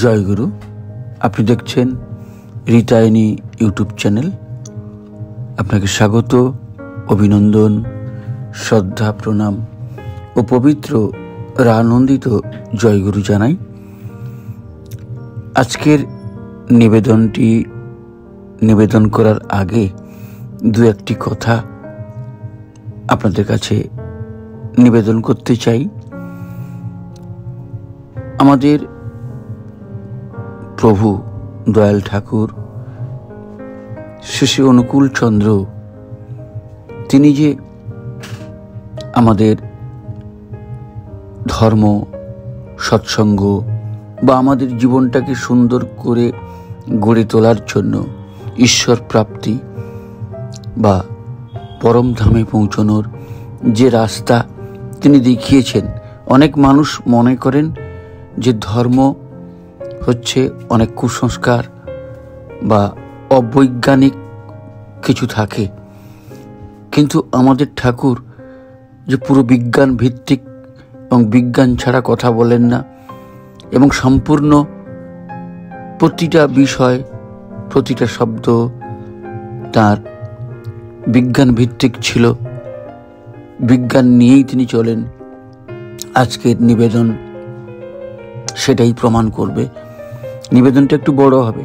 জয়গুরু। আপনি দেখছেন রিতায়নী YouTube channel. আপনাকে স্বাগত, অভিনন্দন, শ্রদ্ধা, প্রণাম ও পবিত্র আনন্দিত জয়গুরু জানাই। আজকের নিবেদনটি নিবেদন করার আগে দু একটি কথা আপনাদের কাছে নিবেদন করতে চাই। আমাদের প্রভু দয়াল ঠাকুর শ্রী শ্রী অনুকূল চন্দ্র, তিনি যে আমাদের ধর্ম, সৎসঙ্গ বা আমাদের জীবনটাকে সুন্দর করে গড়ে তোলার জন্য ঈশ্বর প্রাপ্তি বা পরম ধামে পৌঁছানোর যে রাস্তা তিনি দেখিয়েছেন। অনেক মানুষ মনে করেন যে ধর্ম হচ্ছে অনেক কুসংস্কার বা অবৈজ্ঞানিক কিছু থাকে, কিন্তু আমাদের ঠাকুর যে পুরো বিজ্ঞান ভিত্তিক এবং বিজ্ঞান ছাড়া কথা বলেন না, এবং সম্পূর্ণ প্রতিটা বিষয়, প্রতিটা শব্দ তার বিজ্ঞান ভিত্তিক ছিল, বিজ্ঞান নিয়েই তিনি চলেন। আজকের নিবেদন সেটাই প্রমাণ করবে। নিবেদনটা একটু বড় হবে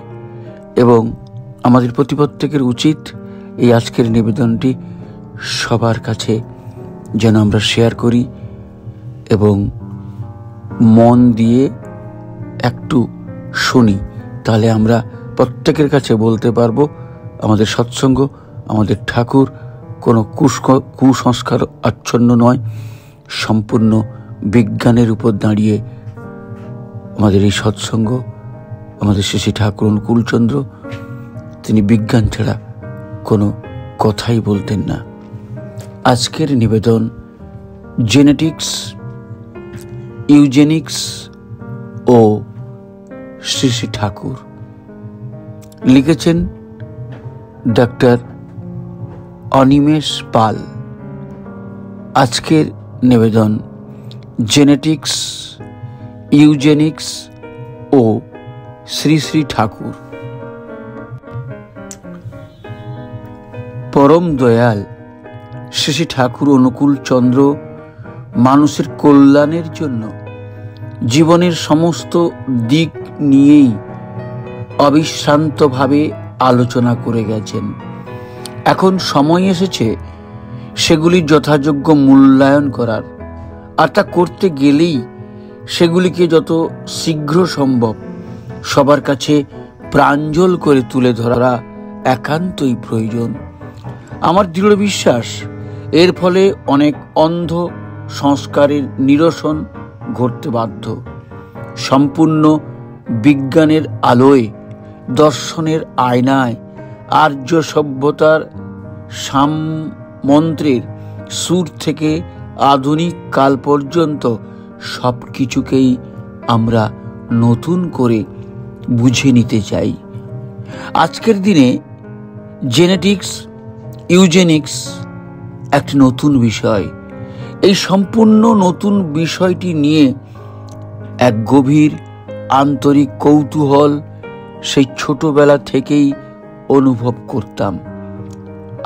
এবং আমাদের প্রত্যেকের উচিত এই আজকের নিবেদনটি সবার কাছে যেন আমরা শেয়ার করি এবং মন দিয়ে একটু শুনি। তাহলে আমরা প্রত্যেকের কাছে বলতে পারবো আমাদের সৎসঙ্গ, আমাদের ঠাকুর কোনো কুসংস্কার আচ্ছন্ন নয়, সম্পূর্ণ বিজ্ঞানের উপর দাঁড়িয়ে আমাদের এই সৎসঙ্গ। আমাদের শ্রী শ্রী ঠাকুর অনুকূলচন্দ্র, তিনি বিজ্ঞান ছাড়া কোনো কথাই বলতেন না। আজকের নিবেদন জেনেটিক্স, ইউজেনিক্স ও শ্রী শ্রী ঠাকুর। লিখেছেন ডক্টর অনিমেষ পাল। আজকের নিবেদন জেনেটিক্স, ইউজেনিক্স ও শ্রী শ্রী ঠাকুর। পরম দয়াল শ্রী শ্রী ঠাকুর অনুকূল চন্দ্র মানুষের কল্যাণের জন্য জীবনের সমস্ত দিক নিয়েই অবিশ্রান্তভাবে আলোচনা করে গেছেন। এখন সময় এসেছে সেগুলির যথাযোগ্য মূল্যায়ন করার, আর তা করতে গেলেই সেগুলিকে যত শীঘ্র সম্ভব সবার কাছে প্রাঞ্জল করে তুলে ধরা একান্তই প্রয়োজন। আমার দৃঢ় বিশ্বাস এর ফলে অনেক অন্ধ সংস্কারের নিরসন ঘটতে বাধ্য। সম্পূর্ণ বিজ্ঞানের আলোয়, দর্শনের আয়নায়, আর্য সভ্যতার সামন্ত্রের সুর থেকে আধুনিক কাল পর্যন্ত সব কিছুকেই আমরা নতুন করে বুঝে নিতে চাই। আজকের দিনে জেনেটিক্স, ইউজেনিক্স একটি নতুন বিষয়। এই সম্পূর্ণ নতুন বিষয়টি নিয়ে এক গভীর আন্তরিক কৌতূহল সেই ছোটবেলা থেকেই অনুভব করতাম।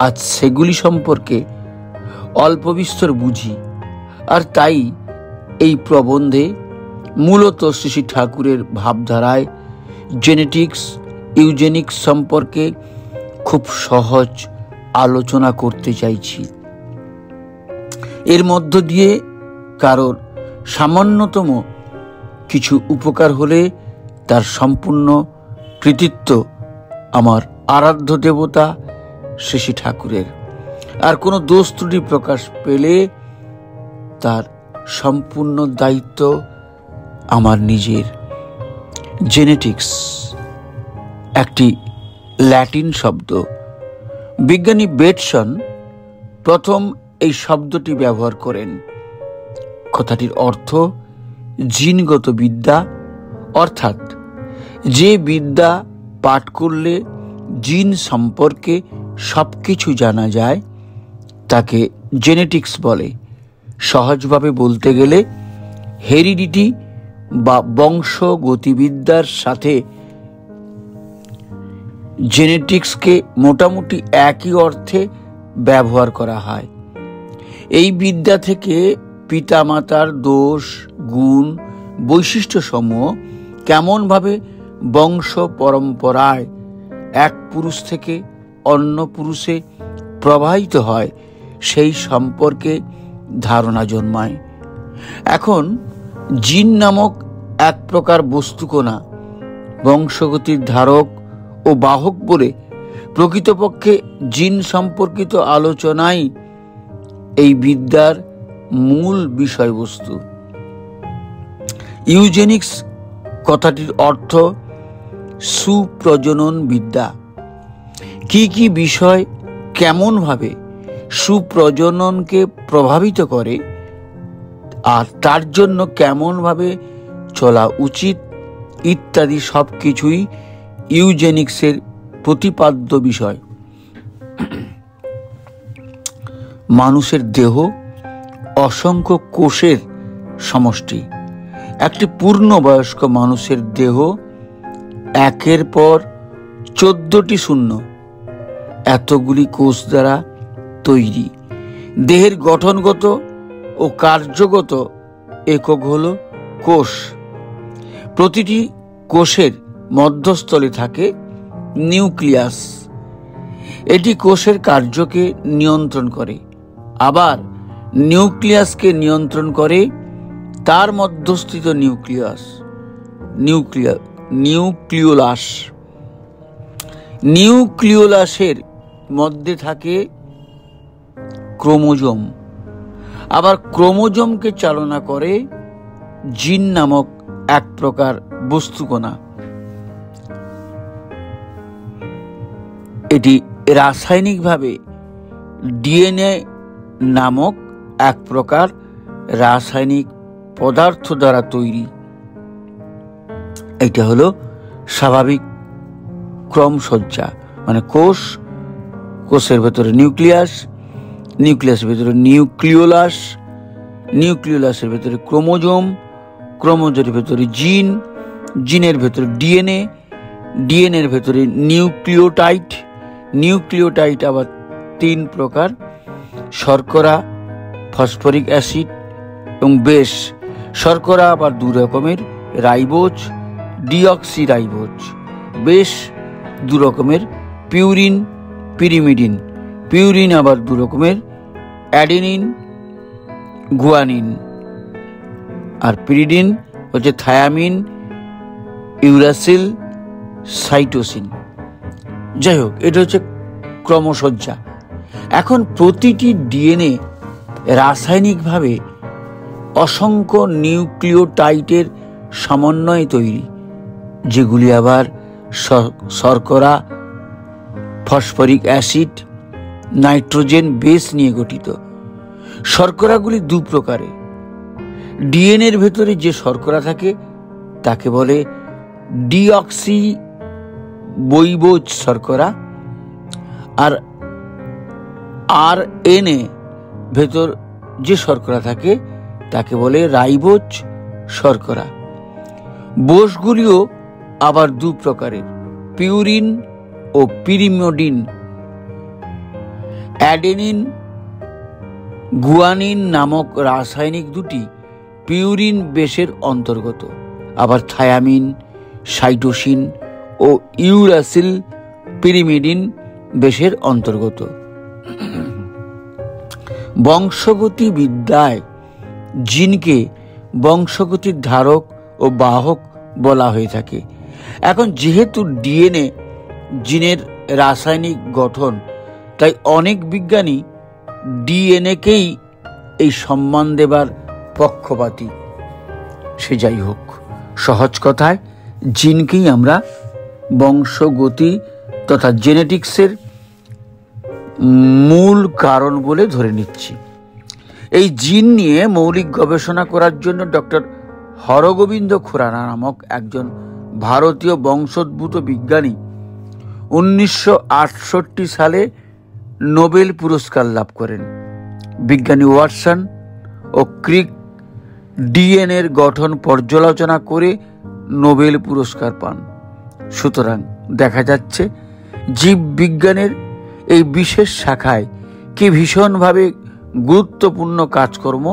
আজ সেগুলি সম্পর্কে অল্প বিস্তর বুঝি, আর তাই এই প্রবন্ধে মূলত শ্রী শ্রী ঠাকুরের ভাবধারায় জেনেটিক্স, ইউজেনিক্স সম্পর্কে খুব সহজ আলোচনা করতে চাইছি। এর মধ্য দিয়ে কারোর সামান্যতম কিছু উপকার হলে তার সম্পূর্ণ কৃতিত্ব আমার আরাধ্য দেবতা শ্রী শ্রী ঠাকুরের, আর কোনো দোষ ত্রুটি প্রকাশ পেলে তার সম্পূর্ণ দায়িত্ব আমার নিজের। জেনেটিক্স একটি ল্যাটিন শব্দ। বিজ্ঞানী বেটসন প্রথম এই শব্দটি ব্যবহার করেন। কথাটির অর্থ জিনগত বিদ্যা, অর্থাৎ যে বিদ্যা পাঠ করলে জিন সম্পর্কে সবকিছু জানা যায় তাকে জেনেটিক্স বলে। সহজভাবে বলতে গেলে হেরিডিটি বা বংশগতিবিদ্যার সাথে জেনেটিক্সকে মোটামুটি একই অর্থে ব্যবহার করা হয়। এই বিদ্যা থেকে পিতামাতার দোষ, গুণ, বৈশিষ্ট্যসমূহ কেমনভাবে বংশ পরম্পরায় এক পুরুষ থেকে অন্য পুরুষে প্রবাহিত হয় সেই সম্পর্কে ধারণা জন্মায়। এখন জিন নামক এক প্রকার বস্তুকণা বংশগতির ধারক ও বাহক বলে প্রকৃতপক্ষে জিন সম্পর্কিত আলোচনাই এই বিদ্যার মূল বিষয়বস্তু। ইউজেনিক্স কথাটির অর্থ সুপ্রজনন বিদ্যা। কি কি বিষয় কেমনভাবে সুপ্রজননকে প্রভাবিত করে আর তার জন্য কেমনভাবে চলা উচিত ইত্যাদি সব কিছুই ইউজেনিক্সের প্রতিপাদ্য বিষয়। মানুষের দেহ অসংখ্য কোষের সমষ্টি। একটি পূর্ণবয়স্ক মানুষের দেহ একের পর 14টি শূন্য এতগুলি কোষ দ্বারা তৈরি। দেহের গঠনগত ও কার্যগত একক হল কোষ। প্রতিটি কোষের মধ্যস্থলে থাকে নিউক্লিয়াস। এটি কোষের কার্যকে নিয়ন্ত্রণ করে। আবার নিউক্লিয়াসকে নিয়ন্ত্রণ করে তার মধ্যস্থিত নিউক্লিওলাস। নিউক্লিওলাসের মধ্যে থাকে ক্রোমোজোম। আবার ক্রোমোজোমকে চালনা করে জিন নামক এক প্রকার বস্তুকণা। এটি রাসায়নিকভাবে ডিএনএ নামক এক প্রকার রাসায়নিক পদার্থ দ্বারা তৈরি। এটা হলো স্বাভাবিক ক্রমসজ্জা, মানে কোষের ভেতরে নিউক্লিয়াস, নিউক্লিয়াসের ভেতরে নিউক্লিওলাস, নিউক্লিওলাসের ভেতরে ক্রোমোজোম, ক্রোমোজোমের ভেতরে জিন, জিনের ভেতরে ডিএনএ, ডিএনএর ভেতরে নিউক্লিওটাইড, নিউক্লিওটাইড আবার 3 প্রকার: শর্করা, ফসফরিক অ্যাসিড এবং বেশ। শর্করা আবার 2 রকমের, রাইবোজ, ডিঅক্সিরাইবোজ। বেশ 2 রকমের, পিউরিন, পিরিমিডিন। পিউরিন আবার 2 রকমের, অ্যাডেনিন, গুয়ানিন। আর পিরিডিন হচ্ছে থায়ামিন, ইউরাসিল, সাইটোসিন। যাই হোক, এটা হচ্ছে ক্রমসজ্জা। এখন প্রতিটি ডিএনএ রাসায়নিকভাবে অসংখ্য নিউক্লিওটাইডের সমন্বয়ে তৈরি, যেগুলি আবার শর্করা, ফসফরিক অ্যাসিড, নাইট্রোজেন বেস নিয়ে গঠিত। শর্করাগুলি 2 প্রকারের। ডিএনএর ভেতরে যে শর্করা থাকে তাকে বলে ডিঅক্সিরাইবোজ শর্করা, আর আরএনএ ভেতর যে শর্করা থাকে তাকে বলে রাইবোজ শর্করা। বোসগুলিও আবার 2 প্রকারের, পিউরিন ও পিরিমিডিন। অ্যাডেনিন, গুয়ানিন নামক রাসায়নিক দুটি পিউরিন বেসের অন্তর্গত। আবার থায়ামিন, সাইটোসিন ও ইউরাসিল পিরিমিডিন বেসের অন্তর্গত। বংশগতি বিদ্যায় জিনকে বংশগতির ধারক ও বাহক বলা হয়ে থাকে। এখন যেহেতু ডিএনএ জিনের রাসায়নিক গঠন, তাই অনেক বিজ্ঞানী ডিএনএকেই এই সম্মান দেবার পক্ষপাতী। সে যাই হোক, সহজ কথায় জিনকেই আমরা বংশগতি তথা জেনেটিক্সের মূল কারণ বলে ধরে নিচ্ছি। এই জিন নিয়ে মৌলিক গবেষণা করার জন্য ডক্টর হরগোবিন্দ খুরানা নামক একজন ভারতীয় বংশোদ্ভূত বিজ্ঞানী 1968 সালে নোবেল পুরস্কার লাভ করেন। বিজ্ঞানী ওয়াটসন ও ক্রিক ডিএনএর গঠন পর্যালোচনা করে নোবেল পুরস্কার পান। সুতরাং দেখা যাচ্ছে জীববিজ্ঞানের এই বিশেষ শাখায় কি ভীষণভাবে গুরুত্বপূর্ণ কাজকর্ম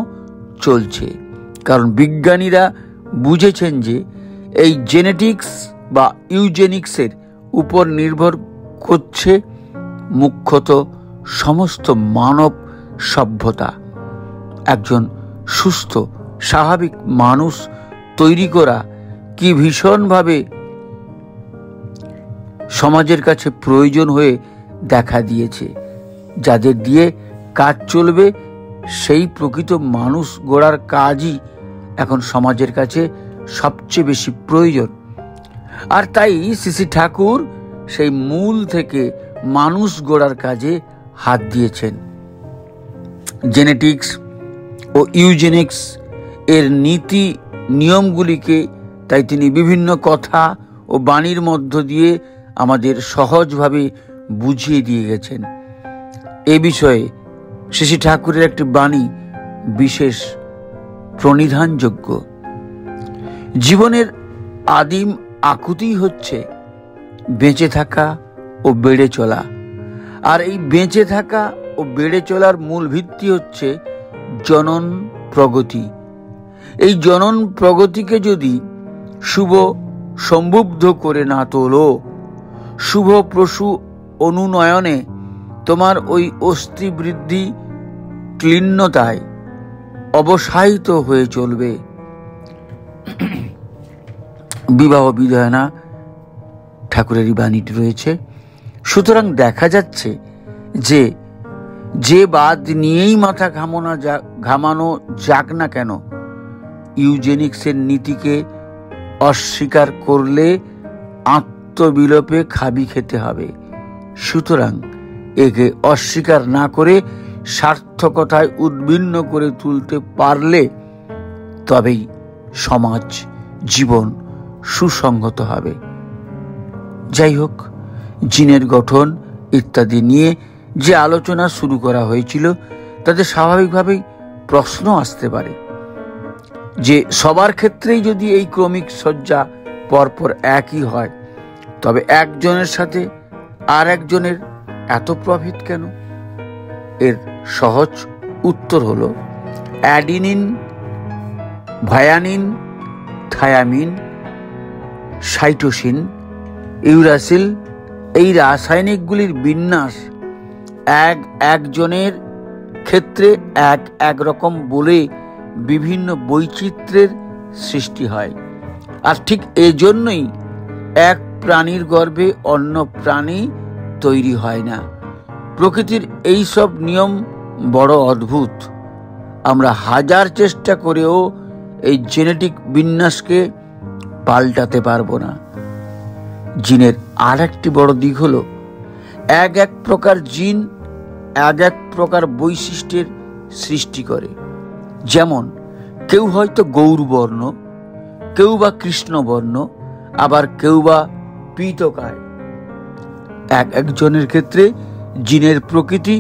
চলছে, কারণ বিজ্ঞানীরা বুঝেছেন যে এই জেনেটিক্স বা ইউজেনিক্সের উপর নির্ভর করছে মুখ্যত সমস্ত মানব সভ্যতা। একজন সুস্থ স্বাভাবিক মানুষ তৈরি করা কি ভীষণভাবে সমাজের কাছে প্রয়োজন হয়ে দেখা দিয়েছে। যাদের দিয়ে কাজ চলবে সেই প্রকৃত মানুষ গড়ার কাজই এখন সমাজের কাছে সবচেয়ে বেশি প্রয়োজন। আর তাই শ্রী ঠাকুর সেই মূল থেকে মানুষ গড়ার কাজে হাত দিয়েছেন। জেনেটিক্স ও ইউজেনিক্স এর নীতি নিয়মগুলিকে তাই তিনি বিভিন্ন কথা ও বাণীর মধ্য দিয়ে আমাদের সহজভাবে বুঝিয়ে দিয়ে গেছেন। এ বিষয়ে শ্রী ঠাকুরের একটি বাণী বিশেষ প্রণিধানযোগ্য। জীবনের আদিম আকুতি হচ্ছে বেঁচে থাকা ও বেড়ে চলা, আর এই বেঁচে থাকা ও বেড়ে চলার মূল ভিত্তি হচ্ছে জনন প্রগতি। এই জনন প্রগতিকে যদি শুভ সম্বুদ্ধ করে না তোলো, শুভ প্রসূ অনুনয়নে তোমার ওই অস্থি বৃদ্ধি ক্লিন্নতায় অবসায়িত হয়ে চলবে। বিবাহ বিধানা ঠাকুরেরই বাণীটি রয়েছে। সুতরাং দেখা যাচ্ছে যে বাদ নিয়েই মাথা ঘামানো যাক না কেন, ইউজেনিক্সের নীতিকে অস্বীকার করলে আত্মবিলোপে খাবি খেতে হবে। সুতরাং একে অস্বীকার না করে সার্থকতায় উদ্বিন্ন করে তুলতে পারলে তবেই সমাজ জীবন সুসংহত হবে। যাই হোক, জিনের গঠন ইত্যাদি নিয়ে যে আলোচনা শুরু করা হয়েছিল তাতে স্বাভাবিকভাবেই প্রশ্ন আসতে পারে যে সবার ক্ষেত্রেই যদি এই ক্রমিক সজ্জা পরপর একই হয়, তবে একজনের সাথে আর একজনের এত প্রভেদ কেন? এর সহজ উত্তর হলো অ্যাডিনিন, ভায়ানিন, থায়ামিন, সাইটোসিন, ইউরাসিল এই রাসায়নিকগুলির বিন্যাস একজনের ক্ষেত্রে এক রকম বলে বিভিন্ন বৈচিত্র্যের সৃষ্টি হয়। আর ঠিক এজন্যই এক প্রাণীর গর্ভে অন্য প্রাণী তৈরি হয় না। প্রকৃতির এই সব নিয়ম বড় অদ্ভুত। আমরা হাজার চেষ্টা করেও এই জেনেটিক বিন্যাসকে পাল্টাতে পারবো না। জিনের আর একটি বড় দিক হলো এক প্রকার জিন এক প্রকার বৈশিষ্ট্যের সৃষ্টি করে। যেমন কেউ হয়তো গৌরবর্ণ, কেউ বা কৃষ্ণবর্ণ, আবার কেউ বা পীতকায়। একজনের ক্ষেত্রে জিনের প্রকৃতি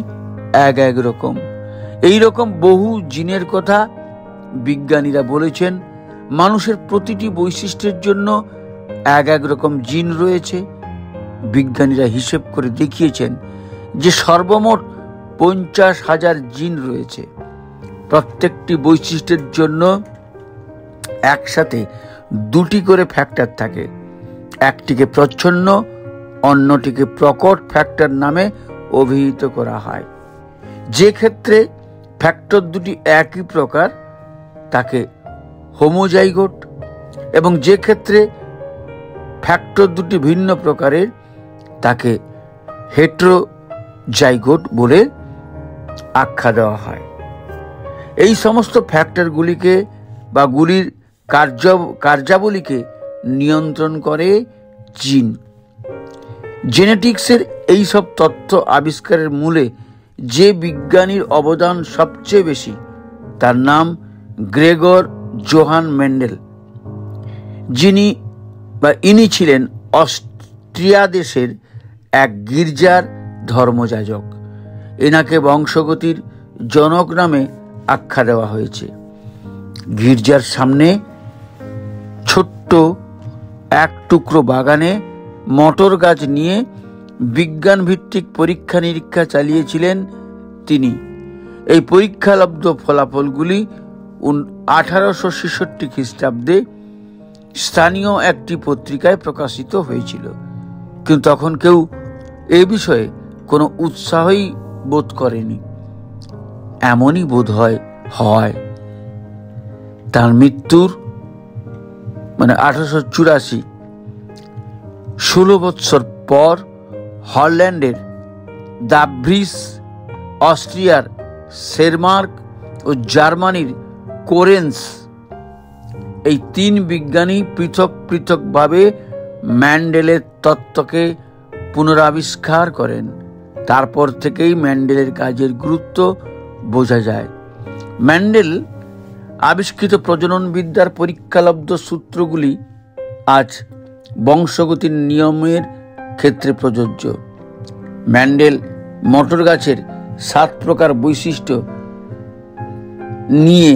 এক রকম। এই রকম বহু জিনের কথা বিজ্ঞানীরা বলেছেন। মানুষের প্রতিটি বৈশিষ্ট্যের জন্য এক রকম জিন রয়েছে। বিজ্ঞানীরা হিসেব করে দেখিয়েছেন যে সর্বমোট 50,000 জিন রয়েছে। প্রত্যেকটি বৈশিষ্ট্যের জন্য একসাথে দুটি করে ফ্যাক্টর থাকে। একটিকে প্রচ্ছন্ন, অন্যটিকে প্রকট ফ্যাক্টর নামে অভিহিত করা হয়। যে ক্ষেত্রে ফ্যাক্টর দুটি একই প্রকার তাকে হোমোজাইগোট, এবং যে ক্ষেত্রে ফ্যাক্টর দুটি ভিন্ন প্রকারের তাকে হেটেরোজাইগোট বলে আখ্যা দেওয়া হয়। এই সমস্ত ফ্যাক্টরগুলিকে বা গুলির কার্যাবলীকে নিয়ন্ত্রণ করে জিন। জেনেটিক্সের এই সব তথ্য আবিষ্কারের মূলে যে বিজ্ঞানীর অবদান সবচেয়ে বেশি তার নাম গ্রেগর জোহান মেন্ডেল। ইনি ছিলেন অস্ট্রিয়া দেশের এক গির্জার গির্জার সামনে ছোট্ট এক টুকরো বাগানে মটর গাছ নিয়ে বিজ্ঞান ভিত্তিক পরীক্ষা নিরীক্ষা চালিয়েছিলেন তিনি। এই পরীক্ষালব্ধ ফলাফলগুলি 1866 খ্রিস্টাব্দে স্থানীয় একটি পত্রিকায় প্রকাশিত হয়েছিল, কিন্তু তখন কেউ এ বিষয়ে কোনো উৎসাহই বোধ করেনি। এমনই বোধ হয় তার মৃত্যুর 1884 16 বৎসর পর হল্যান্ডের দাভ্রিস, অস্ট্রিয়ার সেরমার্ক ও জার্মানির কোরেন্স, এই 3 বিজ্ঞানী পৃথক পৃথকভাবে ম্যান্ডেলের তত্ত্বকে পুনরাবিষ্কার করেন। তারপর থেকেই ম্যান্ডেলের কাজের গুরুত্ব বোঝা যায়। ম্যান্ডেল আবিষ্কৃত প্রজননবিদ্যার পরীক্ষালব্ধ সূত্রগুলি আজ বংশগতির নিয়মের ক্ষেত্রে প্রযোজ্য। ম্যান্ডেল মটর গাছের 7 প্রকার বৈশিষ্ট্য নিয়ে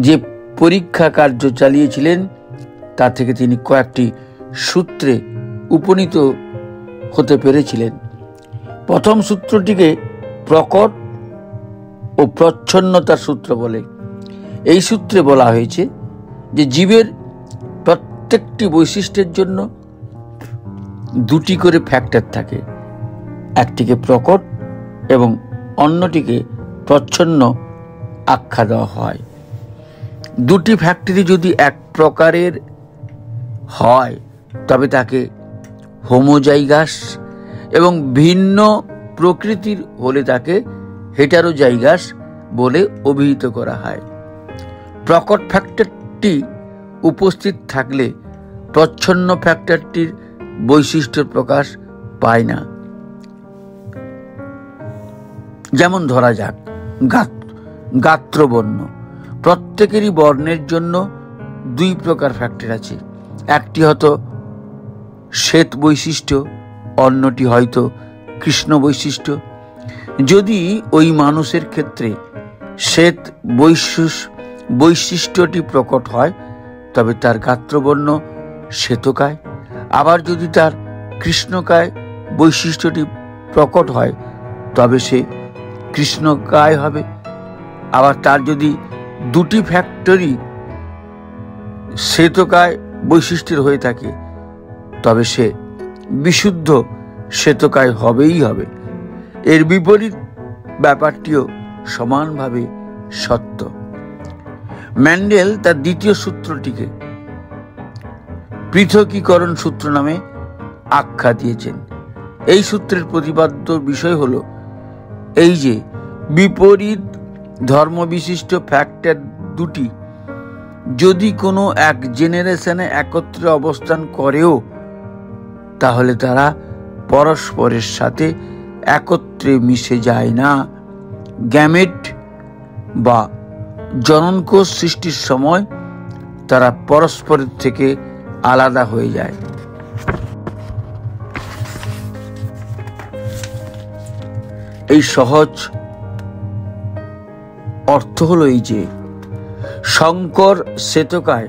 যে পরীক্ষা কার্য চালিয়েছিলেন তা থেকে তিনি কয়েকটি সূত্রে উপনীত হতে পেরেছিলেন। প্রথম সূত্রটিকে প্রকট ও প্রচ্ছন্নতার সূত্র বলে। এই সূত্রে বলা হয়েছে যে জীবের প্রত্যেকটি বৈশিষ্ট্যের জন্য 2টি করে ফ্যাক্টর থাকে, একটিকে প্রকট এবং অন্যটিকে প্রচ্ছন্ন আখ্যা দেওয়া হয়। 2টি ফ্যাক্টরি যদি এক প্রকারের হয় তবে তাকে হোমোজাইগাস এবং ভিন্ন প্রকৃতির হলে তাকে হেটারোজাইগাস বলে অভিহিত করা হয়। প্রকট ফ্যাক্টরটি উপস্থিত থাকলে প্রচ্ছন্ন ফ্যাক্টরটির বৈশিষ্ট্য প্রকাশ পায় না। যেমন ধরা যাক গাত্রবর্ণ। প্রত্যেকেরই বর্ণের জন্য 2 প্রকার ফ্যাক্টর আছে। একটি হয়তো শ্বেত বৈশিষ্ট্য, অন্যটি হয়তো কৃষ্ণ বৈশিষ্ট্য। যদি ওই মানুষের ক্ষেত্রে শ্বেত বৈশিষ্ট্যটি প্রকট হয় তবে তার গাত্রবর্ণ শ্বেতকায়। আবার যদি তার কৃষ্ণকায় বৈশিষ্ট্যটি প্রকট হয় তবে সে কৃষ্ণকায় হবে। আবার তার যদি 2টি ফ্যাক্টরি শ্বেতকায় বৈশিষ্ট্যের হয়ে থাকে তবে সে বিশুদ্ধ শ্বেতকায় হবেই হবে। এর বিপরীত ব্যাপারটিও সমানভাবে সত্য। ম্যান্ডেল তার দ্বিতীয় সূত্রটিকে পৃথকীকরণ সূত্র নামে আখ্যা দিয়েছেন। এই সূত্রের প্রতিপাদ্য বিষয় হলো এই যে বিপরীত ধর্মবিশিষ্ট ফ্যাক্টর 2টি যদি কোনো এক জেনারেশনে একত্রে অবস্থান করেও তাহলে তারা পরস্পরের সাথে একত্রে মিশে যায় না। গ্যামেট বা জননকোষ সৃষ্টির সময় তারা পরস্পরের থেকে আলাদা হয়ে যায়। এই সহজ অর্থ হলো এই যে শঙ্কর শ্বেতকায়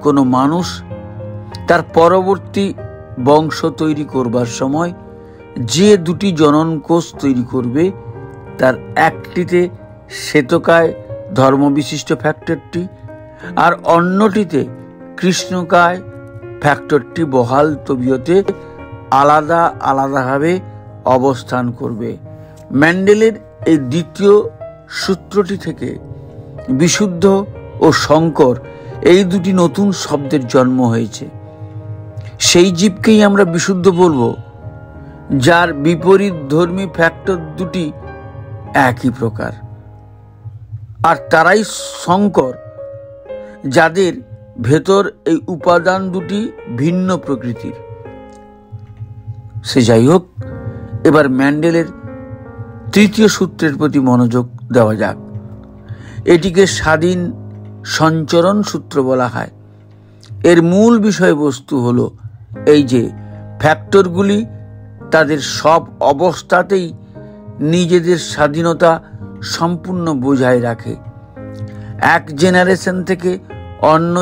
কোনো মানুষ তার পরবর্তী বংশ তৈরি করবার সময় যে 2টি জননকোষ তৈরি করবে তার একটিতে শ্বেতকায় ধর্মবিশিষ্ট ফ্যাক্টরটি আর অন্যটিতে কৃষ্ণকায় ফ্যাক্টরটি বহাল তবিয়তে আলাদা আলাদাভাবে অবস্থান করবে। ম্যান্ডেলের এই দ্বিতীয় সূত্রটি থেকে বিশুদ্ধ ও শঙ্কর এই 2টি নতুন শব্দের জন্ম হয়েছে। সেই জীবকেই আমরা বিশুদ্ধ বলবো যার বিপরীত ধর্মী ফ্যাক্টর 2টি একই প্রকার, আর তারাই শঙ্কর যাদের ভেতর এই উপাদান 2টি ভিন্ন প্রকৃতির। সে যাই হোক, এবার ম্যান্ডেলের তৃতীয় সূত্রের প্রতি মনোযোগ দেওয়া যাক। এটিকে স্বাধীন সঞ্চরণ সূত্র বলা হয়। এর মূল বিষয়বস্তু হলো এই যে ফ্যাক্টরগুলি তাদের সব অবস্থাতেই নিজেদের স্বাধীনতা সম্পূর্ণ বজায় রাখে। এক জেনারেশন থেকে অন্য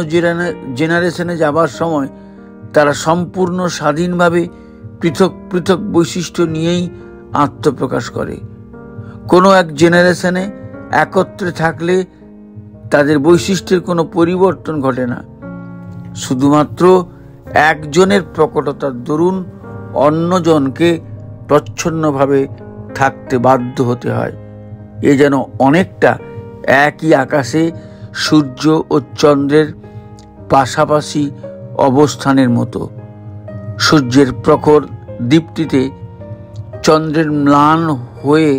জেনারেশনে যাবার সময় তারা সম্পূর্ণ স্বাধীনভাবে পৃথক পৃথক বৈশিষ্ট্য নিয়েই আত্মপ্রকাশ করে। কোনো এক জেনারেশনে একত্রে থাকলে তাদের বৈশিষ্ট্যের কোনো পরিবর্তন ঘটে না, শুধুমাত্র একজনের প্রকটতার দরুন অন্যজনকে প্রচ্ছন্নভাবে থাকতে বাধ্য হতে হয়। এ যেন অনেকটা একই আকাশে সূর্য ও চন্দ্রের পাশাপাশি অবস্থানের মতো। সূর্যের প্রখর দীপ্তিতে চন্দ্রের ম্লান হয়ে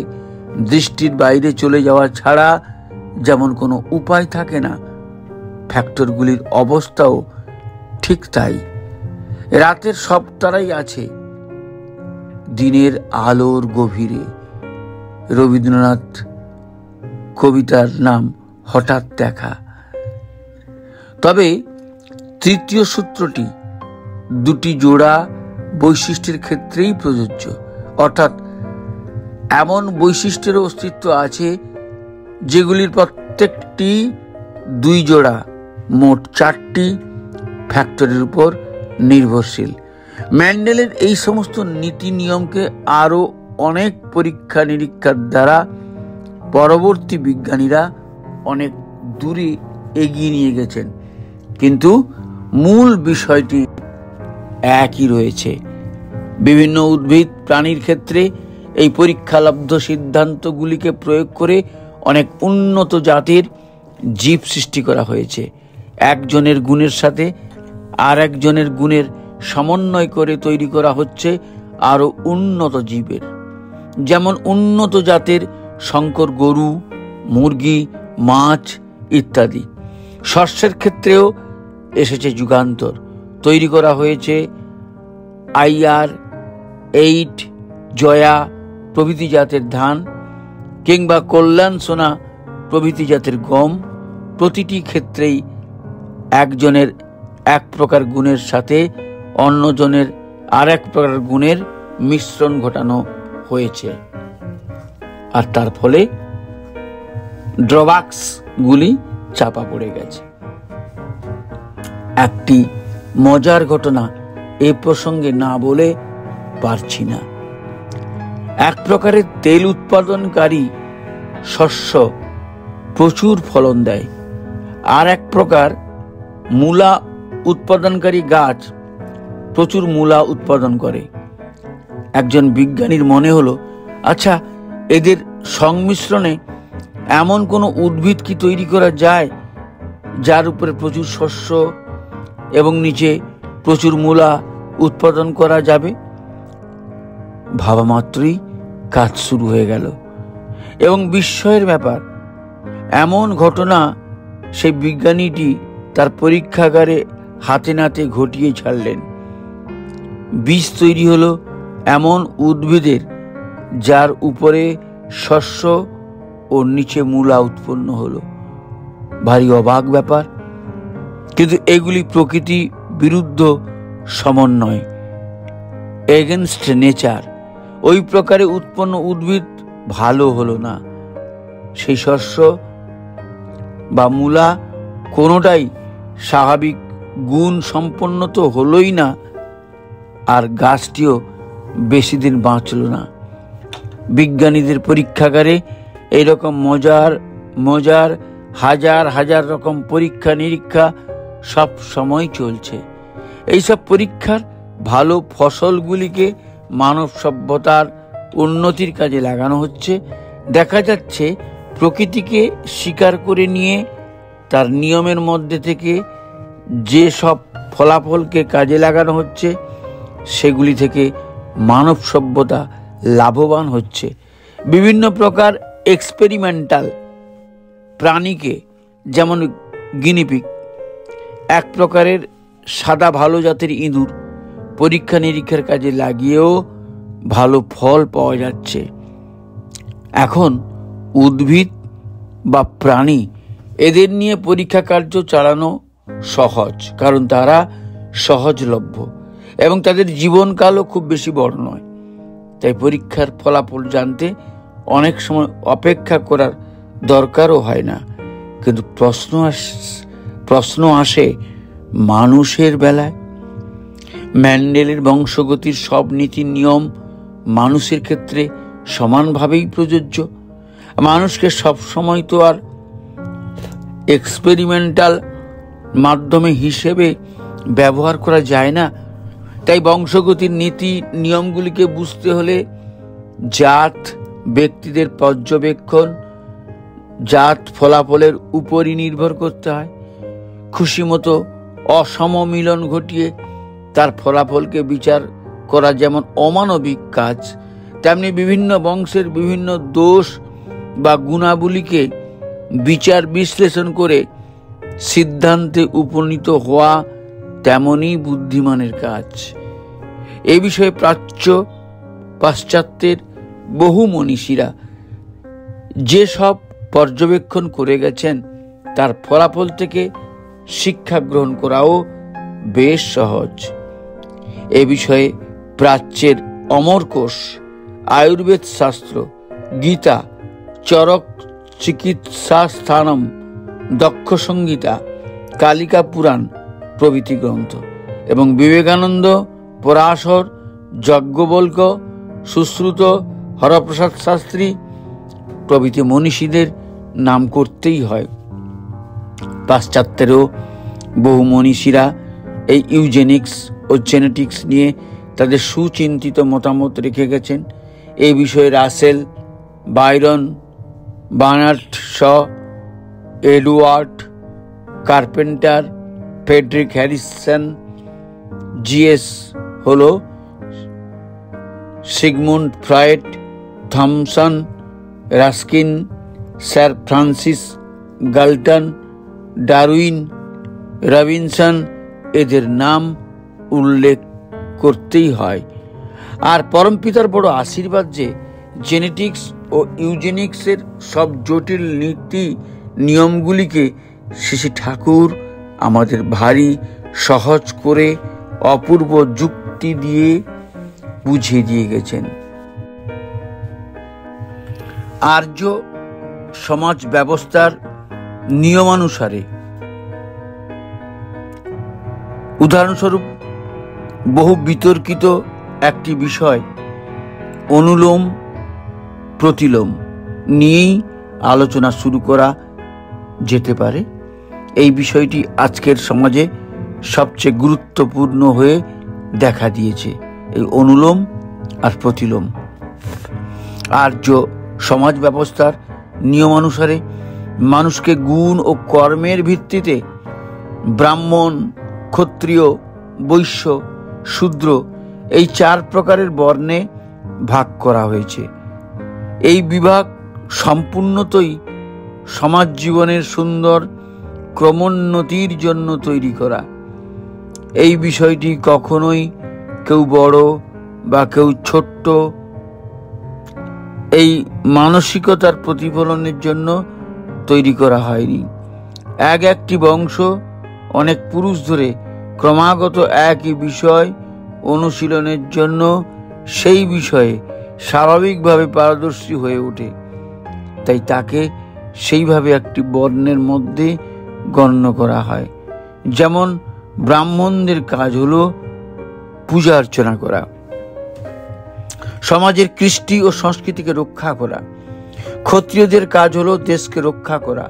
দৃষ্টির বাইরে চলে যাওয়া ছাড়া যেমন কোনো উপায় থাকে না, ফ্যাক্টরগুলির অবস্থাও ঠিক তাই। রাতের সব তারাই আছে দিনের আলোর গভীরে। রবীন্দ্রনাথ কবিতার নাম হঠাৎ দেখা। তবে তৃতীয় সূত্রটি দুটি জোড়া বৈশিষ্ট্যের ক্ষেত্রেই প্রযোজ্য, অর্থাৎ এমন বৈশিষ্ট্যের অস্তিত্ব আছে যেগুলির প্রত্যেকটি দুই জোড়া মোট 4টি ফ্যাক্টরের উপর নির্ভরশীল। ম্যান্ডেলের এই সমস্ত নীতি নিয়মকে আরো অনেক পরীক্ষা নিরীক্ষার দ্বারা পরবর্তী বিজ্ঞানীরা অনেক দূরে এগিয়ে নিয়ে গেছেন, কিন্তু মূল বিষয়টি একই রয়েছে। বিভিন্ন উদ্ভিদ প্রাণীর ক্ষেত্রে এই পরীক্ষালব্ধ সিদ্ধান্তগুলিকে প্রয়োগ করে অনেক উন্নত জাতের জীব সৃষ্টি করা হয়েছে। একজনের গুণের সাথে আর একজনের গুণের সমন্বয় করে তৈরি করা হচ্ছে আরো উন্নত জীবের। যেমন উন্নত জাতের শঙ্কর গরু, মুরগি, মাছ ইত্যাদি। শস্যের ক্ষেত্রেও এসেছে যুগান্তর। তৈরি করা হয়েছে IR-8 জয়া প্রভৃতি জাতের ধান কিংবা কল্যাণ সোনা প্রভৃতি জাতের গম। প্রতিটি ক্ষেত্রেই একজনের এক প্রকার গুণের সাথে অন্যজনের আর এক প্রকার গুণের মিশ্রণ ঘটানো হয়েছে, আর তার ফলে ড্রব্যাকস গুলি চাপা পড়ে গেছে। একটি মজার ঘটনা এ প্রসঙ্গে না বলে পারছি না। এক প্রকারের তেল উৎপাদনকারী শস্য প্রচুর ফলন দেয়, আর এক প্রকার মূলা উৎপাদনকারী গাছ প্রচুর মূলা উৎপাদন করে। একজন বিজ্ঞানীর মনে হলো, আচ্ছা, এদের সংমিশ্রণে এমন কোনো উদ্ভিদ কি তৈরি করা যায় যার উপরে প্রচুর শস্য এবং নিচে প্রচুর মূলা উৎপাদন করা যাবে? ভাবা মাত্রই কাজ শুরু হয়ে গেল, এবং বিস্ময়ের ব্যাপার, এমন ঘটনা সেই বিজ্ঞানীটি তার পরীক্ষাগারে হাতে নাতে ঘটিয়ে ছাড়লেন। বীজ তৈরি হলো এমন উদ্ভিদের যার উপরে শস্য ও নিচে মূলা উৎপন্ন হলো। ভারী অবাক ব্যাপার, কিন্তু এগুলি প্রকৃতি বিরুদ্ধ সমন্বয়, এগেনস্ট নেচার। ওই প্রকারে উৎপন্ন উদ্ভিদ ভালো হলো না। সেই শস্য বা মূলা কোনোটাই স্বাভাবিক গুণ সম্পন্ন তো হলোই না, আর গাছটিও বেশি দিন বাঁচল না। বিজ্ঞানীদের পরীক্ষাগারে এইরকম মজার হাজার হাজার রকম পরীক্ষা নিরীক্ষা সব সময় চলছে। এইসব পরীক্ষার ভালো ফসলগুলিকে মানব সভ্যতার উন্নতির কাজে লাগানো হচ্ছে। দেখা যাচ্ছে প্রকৃতিকে স্বীকার করে নিয়ে তার নিয়মের মধ্যে থেকে যে সব ফলাফলকে কাজে লাগানো হচ্ছে সেগুলি থেকে মানব সভ্যতা লাভবান হচ্ছে। বিভিন্ন প্রকার এক্সপেরিমেন্টাল প্রাণীকে, যেমন গিনিপিগ, এক প্রকারের সাদা ভালো জাতের ইঁদুর, পরীক্ষা নিরীক্ষার কাজে লাগিয়েও ভালো ফল পাওয়া যাচ্ছে। এখন উদ্ভিদ বা প্রাণী এদের নিয়ে পরীক্ষা কার্য চালানো সহজ, কারণ তারা সহজলভ্য এবং তাদের জীবনকালও খুব বেশি বড় নয়। তাই পরীক্ষার ফলাফল জানতে অনেক সময় অপেক্ষা করার দরকারও হয় না, কিন্তু প্রশ্ন আসে মানুষের বেলায়। মেন্ডেলের বংশগতির সব নীতি নিয়ম মানুষের ক্ষেত্রে সমানভাবেই প্রযোজ্য। মানুষকে সবসময় তো আর এক্সপেরিমেন্টাল মাধ্যমে হিসেবে ব্যবহার করা যায় না। তাই বংশগতির নীতি নিয়মগুলিকে বুঝতে হলে জাত ব্যক্তিদের পর্যবেক্ষণ, জাত ফলাফলের উপরই নির্ভর করতে হয়। খুশি মতো অসমমিলন ঘটিয়ে তার ফলাফলকে বিচার করা যেমন অমানবিক কাজ, তেমনি বিভিন্ন বংশের বিভিন্ন দোষ বা গুণাবলীকে বিচার বিশ্লেষণ করে সিদ্ধান্তে উপনীত হওয়া তেমনই বুদ্ধিমানের কাজ। এ বিষয়ে প্রাচ্য পাশ্চাত্যের বহু মনীষীরা যে সব পর্যবেক্ষণ করে গেছেন তার ফলাফল থেকে শিক্ষা গ্রহণ করাও বেশ সহজ। এ বিষয়ে প্রাচ্যের অমরকোষ, আয়ুর্বেদ শাস্ত্র, গীতা, চরক চিকিৎসা স্থানম, দক্ষ সংহিতা, কালিকা পুরাণ প্রভৃতি গ্রন্থ এবং বিবেকানন্দ, পরাশর, যজ্ঞবল্ক্য, সুশ্রুত, হরপ্রসাদ শাস্ত্রী প্রভৃতি মনীষীদের নাম করতেই হয়। পাশ্চাত্যেরও বহু মনীষীরা এই ইউজেনিক্স ও জেনেটিক্স নিয়ে তাদের সুচিন্তিত মতামত রেখে গেছেন। এই বিষয়ে Russell, Byron, Bernard Shaw, Edward Carpenter, Frederic Harrison, জিএস হলো, Sigmund Freud, Thomson, Ruskin, sir Francis Galton, Darwin, Robinson এদের নাম উল্লেখ করতেই হয়। আর পরমপিতার বড় আশীর্বাদ যে জেনেটিক্স ও ইউজেনিক্সের সব জটিল নীতি নিয়মগুলিকে শ্রী ঠাকুর আমাদের ভারী সহজ করে অপূর্ব যুক্তি দিয়ে বুঝিয়ে দিয়ে গেছেন। আর্য সমাজ ব্যবস্থার নিয়মানুসারে উদাহরণস্বরূপ বহু বিতর্কিত একটি বিষয় অনুলোম প্রতিলোম নিয়েই আলোচনা শুরু করা যেতে পারে। এই বিষয়টি আজকের সমাজে সবচেয়ে গুরুত্বপূর্ণ হয়ে দেখা দিয়েছে, এই অনুলোম আর প্রতিলোম। আর্য সমাজ ব্যবস্থার নিয়মানুসারে মানুষকে গুণ ও কর্মের ভিত্তিতে ব্রাহ্মণ, ক্ষত্রিয়, বৈশ্য, শূদ্র এই 4 প্রকারের বর্ণে ভাগ করা হয়েছে। এই বিভাগ সম্পূর্ণতই সমাজ জীবনের সুন্দর ক্রমোন্নতির জন্য তৈরি করা। এই বিষয়টি কখনোই কেউ বড় বা কেউ ছোট্ট এই মানসিকতার প্রতিফলনের জন্য তৈরি করা হয়নি। একটি বংশ অনেক পুরুষ ধরে ক্রমাগত একই বিষয় অনুশীলনের জন্য সেই বিষয়ে স্বাভাবিকভাবে পারদর্শী হয়ে ওঠে, তাই তাকে সেইভাবে একটি বর্ণের মধ্যে গণ্য করা হয়। যেমন ব্রাহ্মণদের কাজ হলো পূজা অর্চনা করা, সমাজের কৃষ্টি ও সংস্কৃতিকে রক্ষা করা। ক্ষত্রিয়দের কাজ হলো দেশকে রক্ষা করা,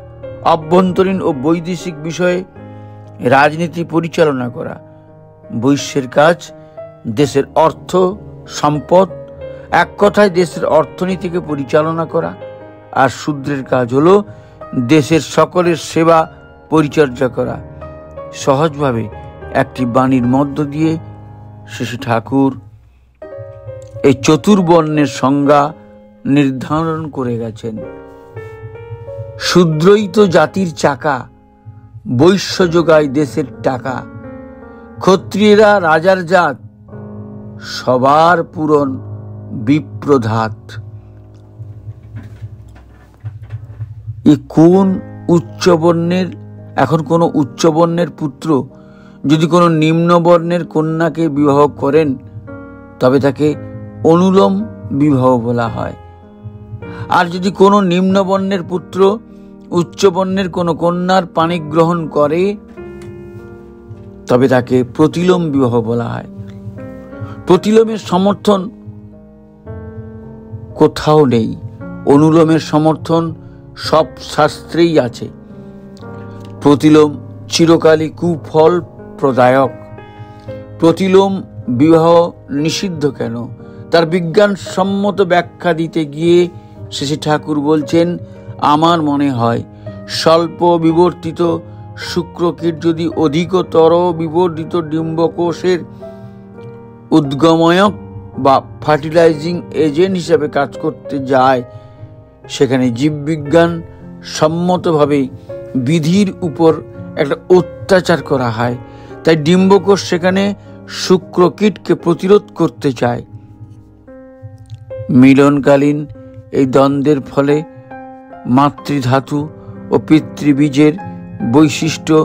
অভ্যন্তরীণ ও বৈদেশিক বিষয়ে রাজনীতি পরিচালনা করা। বৈশ্যের কাজ দেশের অর্থ সম্পদ, এক কথায় দেশের অর্থনীতিকে পরিচালনা করা। আর শূদ্রের কাজ হলো দেশের সকলের সেবা পরিচর্যা করা। সহজভাবে একটি বাণীর মধ্য দিয়ে শ্রী ঠাকুর এই চতুর্বর্ণের সংজ্ঞা নির্ধারণ করে গেছেন। শূদ্রই তো জাতির চাকা, বৈশ্য যোগায় দেশের টাকা। ক্ষত্রিয়েরা রাজার জাত, সবার পূরণ বিপ্রধাত। কোন উচ্চবর্ণের এখন কোন উচ্চবর্ণের পুত্র যদি কোনো নিম্নবর্ণের কন্যাকে বিবাহ করেন তবে তাকে অনুলোম বিবাহ বলা হয়। আর যদি কোনো নিম্নবর্ণের পুত্র উচ্চবর্ণের কোন কন্যার পানি গ্রহণ করে তবে তাকে প্রতিলোম বিবাহ বলা হয়। প্রতিলোমের সমর্থন কোথাও নেই, অনুলোমের সমর্থন সব শাস্ত্রেই আছে। প্রতিলোম চিরকালই কুফল প্রদায়ক। প্রতিলোম বিবাহ নিষিদ্ধ কেন, তার বিজ্ঞানসম্মত ব্যাখ্যা দিতে গিয়ে শেষে ঠাকুর বলছেন, আমার মনে হয় স্বল্প বিবর্তিত শুক্রকীট যদি অধিকতর বিবর্তিত ডিম্বকোষের উদ্গময়ক বা ফার্টিলাইজিং এজেন্ট হিসাবে কাজ করতে যায়, সেখানে জীববিজ্ঞান সম্মতভাবে বিধির উপর একটা অত্যাচার করা হয়। তাই ডিম্বকোষ সেখানে শুক্রকীটকে প্রতিরোধ করতে চায়। মিলনকালীন এই দ্বন্দ্বের ফলে মাতৃধাতু ও পিতৃবীজের বৈশিষ্ট্য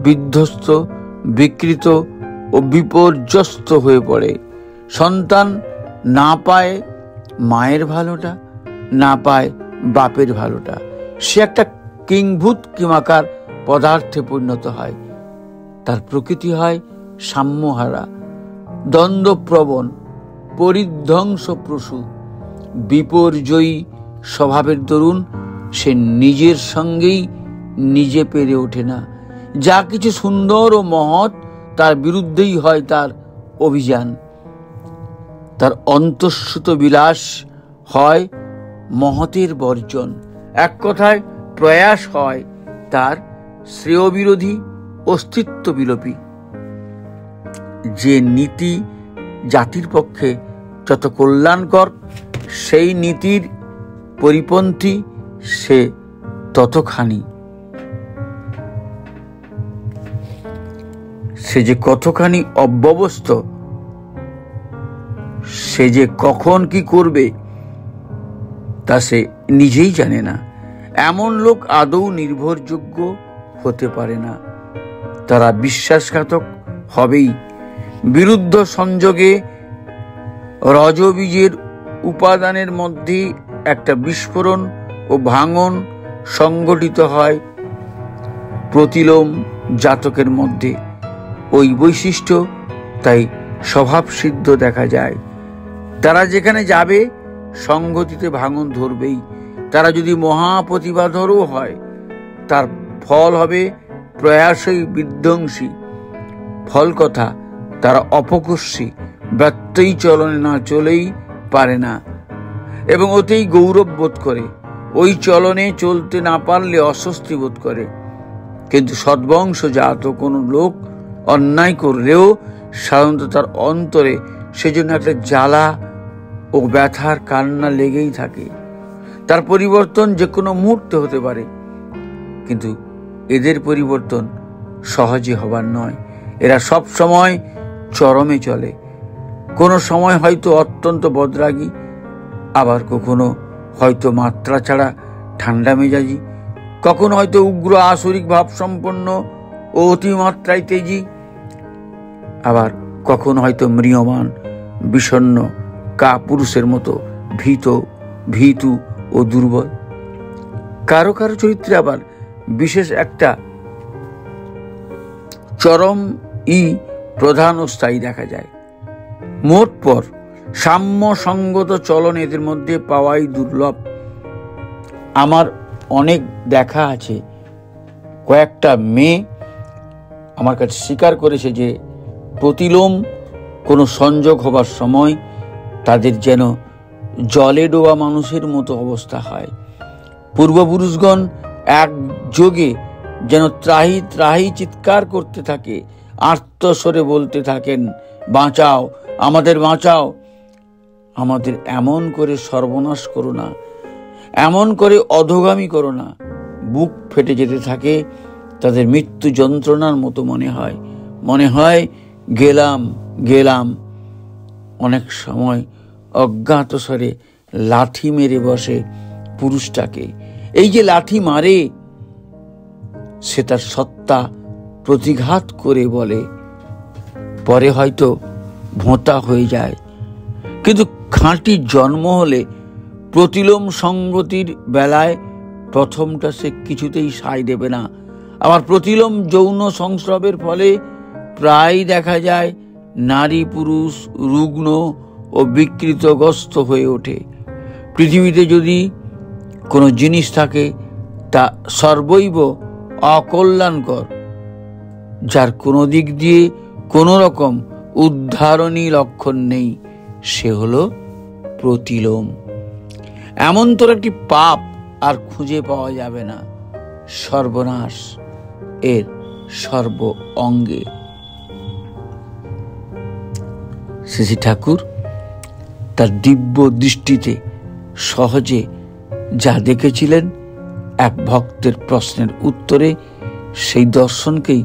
বিধ্বস্ত, বিকৃত ও বিপর্যস্ত হয়ে পড়ে। সন্তান না পায় মায়ের ভালোটা, না পায় বাপের ভালোটা। সে একটা কিংভূত কিমাকার পদার্থে পরিণত হয়। তার প্রকৃতি হয় সাম্যহারা, দ্বন্দ্বপ্রবণ, পরিধ্বংসপ্রসূ, বিপর্যয়ী স্বভাবের দরুন সে নিজের সঙ্গেই নিজে পেরে ওঠে না। যা কিছু সুন্দর ও মহৎ তার বিরুদ্ধেই হয় তার অভিযান। তার অন্তঃসুত বিলাস হয় মহতের বর্জন। এক কথায় প্রয়াস হয় তার শ্রেয় বিরোধী, অস্তিত্ব বিলোপী। যে নীতি জাতির পক্ষে যত কল্যাণকর, সেই নীতির পরিপন্থী সে ততখানি। সে যে কতখানি অব্যবস্থ, সে যে কখন কি করবে তা সে নিজেই জানে না। এমন লোক আদৌ নির্ভরযোগ্য হতে পারে না। তারা বিশ্বাসঘাতক হবেই। বিরুদ্ধ সংযোগে রজবীজের উপাদানের মধ্যে একটা বিস্ফোরণ ও ভাঙন সংঘটিত হয়। প্রতিলোম জাতকের মধ্যে ওই বৈশিষ্ট্য তাই স্বভাবসিদ্ধ দেখা যায়। তারা যেখানে যাবে সংগতিতে ভাঙন ধরবেই। তারা যদি মহাপ্রতিভাধরও হয়, তার ফল হবে প্রয়াসই বিধ্বংসী। ফল কথা, তারা অপকর্ষী, ব্যত্যয়ী চলনে না চলেই পারে না এবং ওতেই গৌরব বোধ করে। ওই চলনে চলতে না পারলে অস্বস্তি বোধ করে। কিন্তু সদ্বংশজাত কোনো লোক অন্যায় করলেও সাধারণত তার অন্তরে সেজন্য একটা জ্বালা ও ব্যথার কান্না লেগেই থাকে। তার পরিবর্তন যে কোনো মুহূর্তে হতে পারে, কিন্তু এদের পরিবর্তন সহজে হবার নয়। এরা সব সময় চরমে চলে। কোনো সময় হয়তো অত্যন্ত বদরাগী, আবার কখনো হয়তো মাত্রা ছাড়া ঠান্ডা মেজাজি, কখনো হয়তো উগ্র আসরিক ভাব সম্পন্ন ও অতিমাত্রায় তেজি, আবার কখনো হয়তো ম্রিয়মান, বিষণ্ণ, পুরুষের মতো ভীতু ও দুর্বল। কারো কারো চরিত্রে আবার বিশেষ একটা চরম প্রধান ও স্থায়ী দেখা যায়। মোট পর সাম্য সঙ্গত চলন এদের মধ্যে পাওয়াই দুর্লভ। আমার অনেক দেখা আছে। কয়েকটা মেয়ে আমার কাছে স্বীকার করেছে যে প্রতিলোম কোনো সংযোগ হবার সময় তাদের যেন জলে ডোবা মানুষের মতো অবস্থা হয়। পূর্বপুরুষগণ একযোগে যেন ত্রাহি ত্রাহি চিৎকার করতে থাকে, আর্তস্বরে বলতে থাকেন, বাঁচাও, আমাদের বাঁচাও, আমাদের এমন করে সর্বনাশ করো না, এমন করে অধোগামী করো না। বুক ফেটে যেতে থাকে। তাদের মৃত্যু যন্ত্রণার মতো মনে হয় গেলাম। অনেক সময় অজ্ঞাত স্বরে লাঠি মেরে বসে পুরুষটাকে। এই যে লাঠি মারে, সে তার সত্তা প্রতিঘাত করে বলে, পরে হয়তো ভোঁতা হয়ে যায়। কিন্তু খাঁটি জন্ম হলে প্রতিলোম সঙ্গতির বেলায় প্রথমটা সে কিছুতেই সায় দেবে না। আবার প্রতিলোম যৌন সংস্রবের ফলে প্রায় দেখা যায় নারী পুরুষ রুগ্ন ও বিকৃতগ্রস্ত হয়ে ওঠে। পৃথিবীতে যদি কোনো জিনিস থাকে তা সর্বৈব অকল্যাণকর, যার কোনো দিক দিয়ে কোনো রকম উদ্ধারণী লক্ষণ নেই, সে হলো প্রতিলোম। এমন তোর একটি পাপ আর খুঁজে পাওয়া যাবে না, সর্বনাশ এর সর্ব অঙ্গে। শ্রী ঠাকুর তার দিব্য দৃষ্টিতে সহজে যা দেখেছিলেন, এক ভক্তের প্রশ্নের উত্তরে সেই দর্শনকেই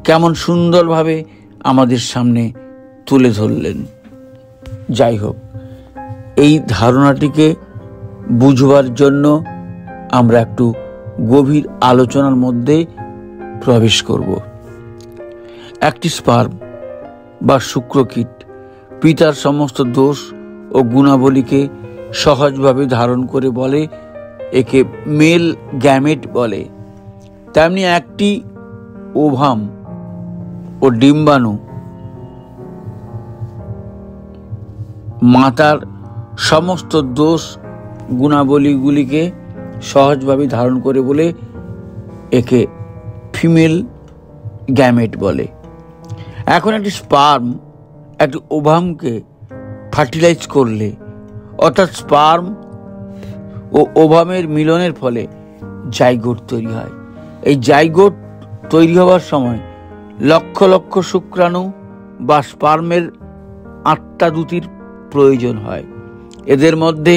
কেমন সুন্দরভাবে আমাদের সামনে তুলে ধরলেন। যাই হোক, এই ধারণাটিকে বুঝবার জন্য আমরা একটু গভীর আলোচনার মধ্যে প্রবেশ করব। একটি স্পার্ম বা শুক্রকীট পিতার সমস্ত দোষ ও গুণাবলীকে সহজভাবে ধারণ করে বলে, একে মেল গ্যামেট বলে। তেমনি একটি ওভাম ও ডিম্বাণু মাতার সমস্ত দোষ গুণাবলীগুলিকে সহজভাবে ধারণ করে বলে একে ফিমেল গ্যামেট বলে। এখন একটি স্পার্ম একটি ওভামকে ফার্টিলাইজ করলে, অর্থাৎ স্পার্ম ও ওভামের মিলনের ফলে জাইগোট তৈরি হয়। এই জাইগোট তৈরি হওয়ার সময় লক্ষ লক্ষ শুক্রাণু বা স্পার্মের আত্মা দুটির প্রয়োজন হয়। এদের মধ্যে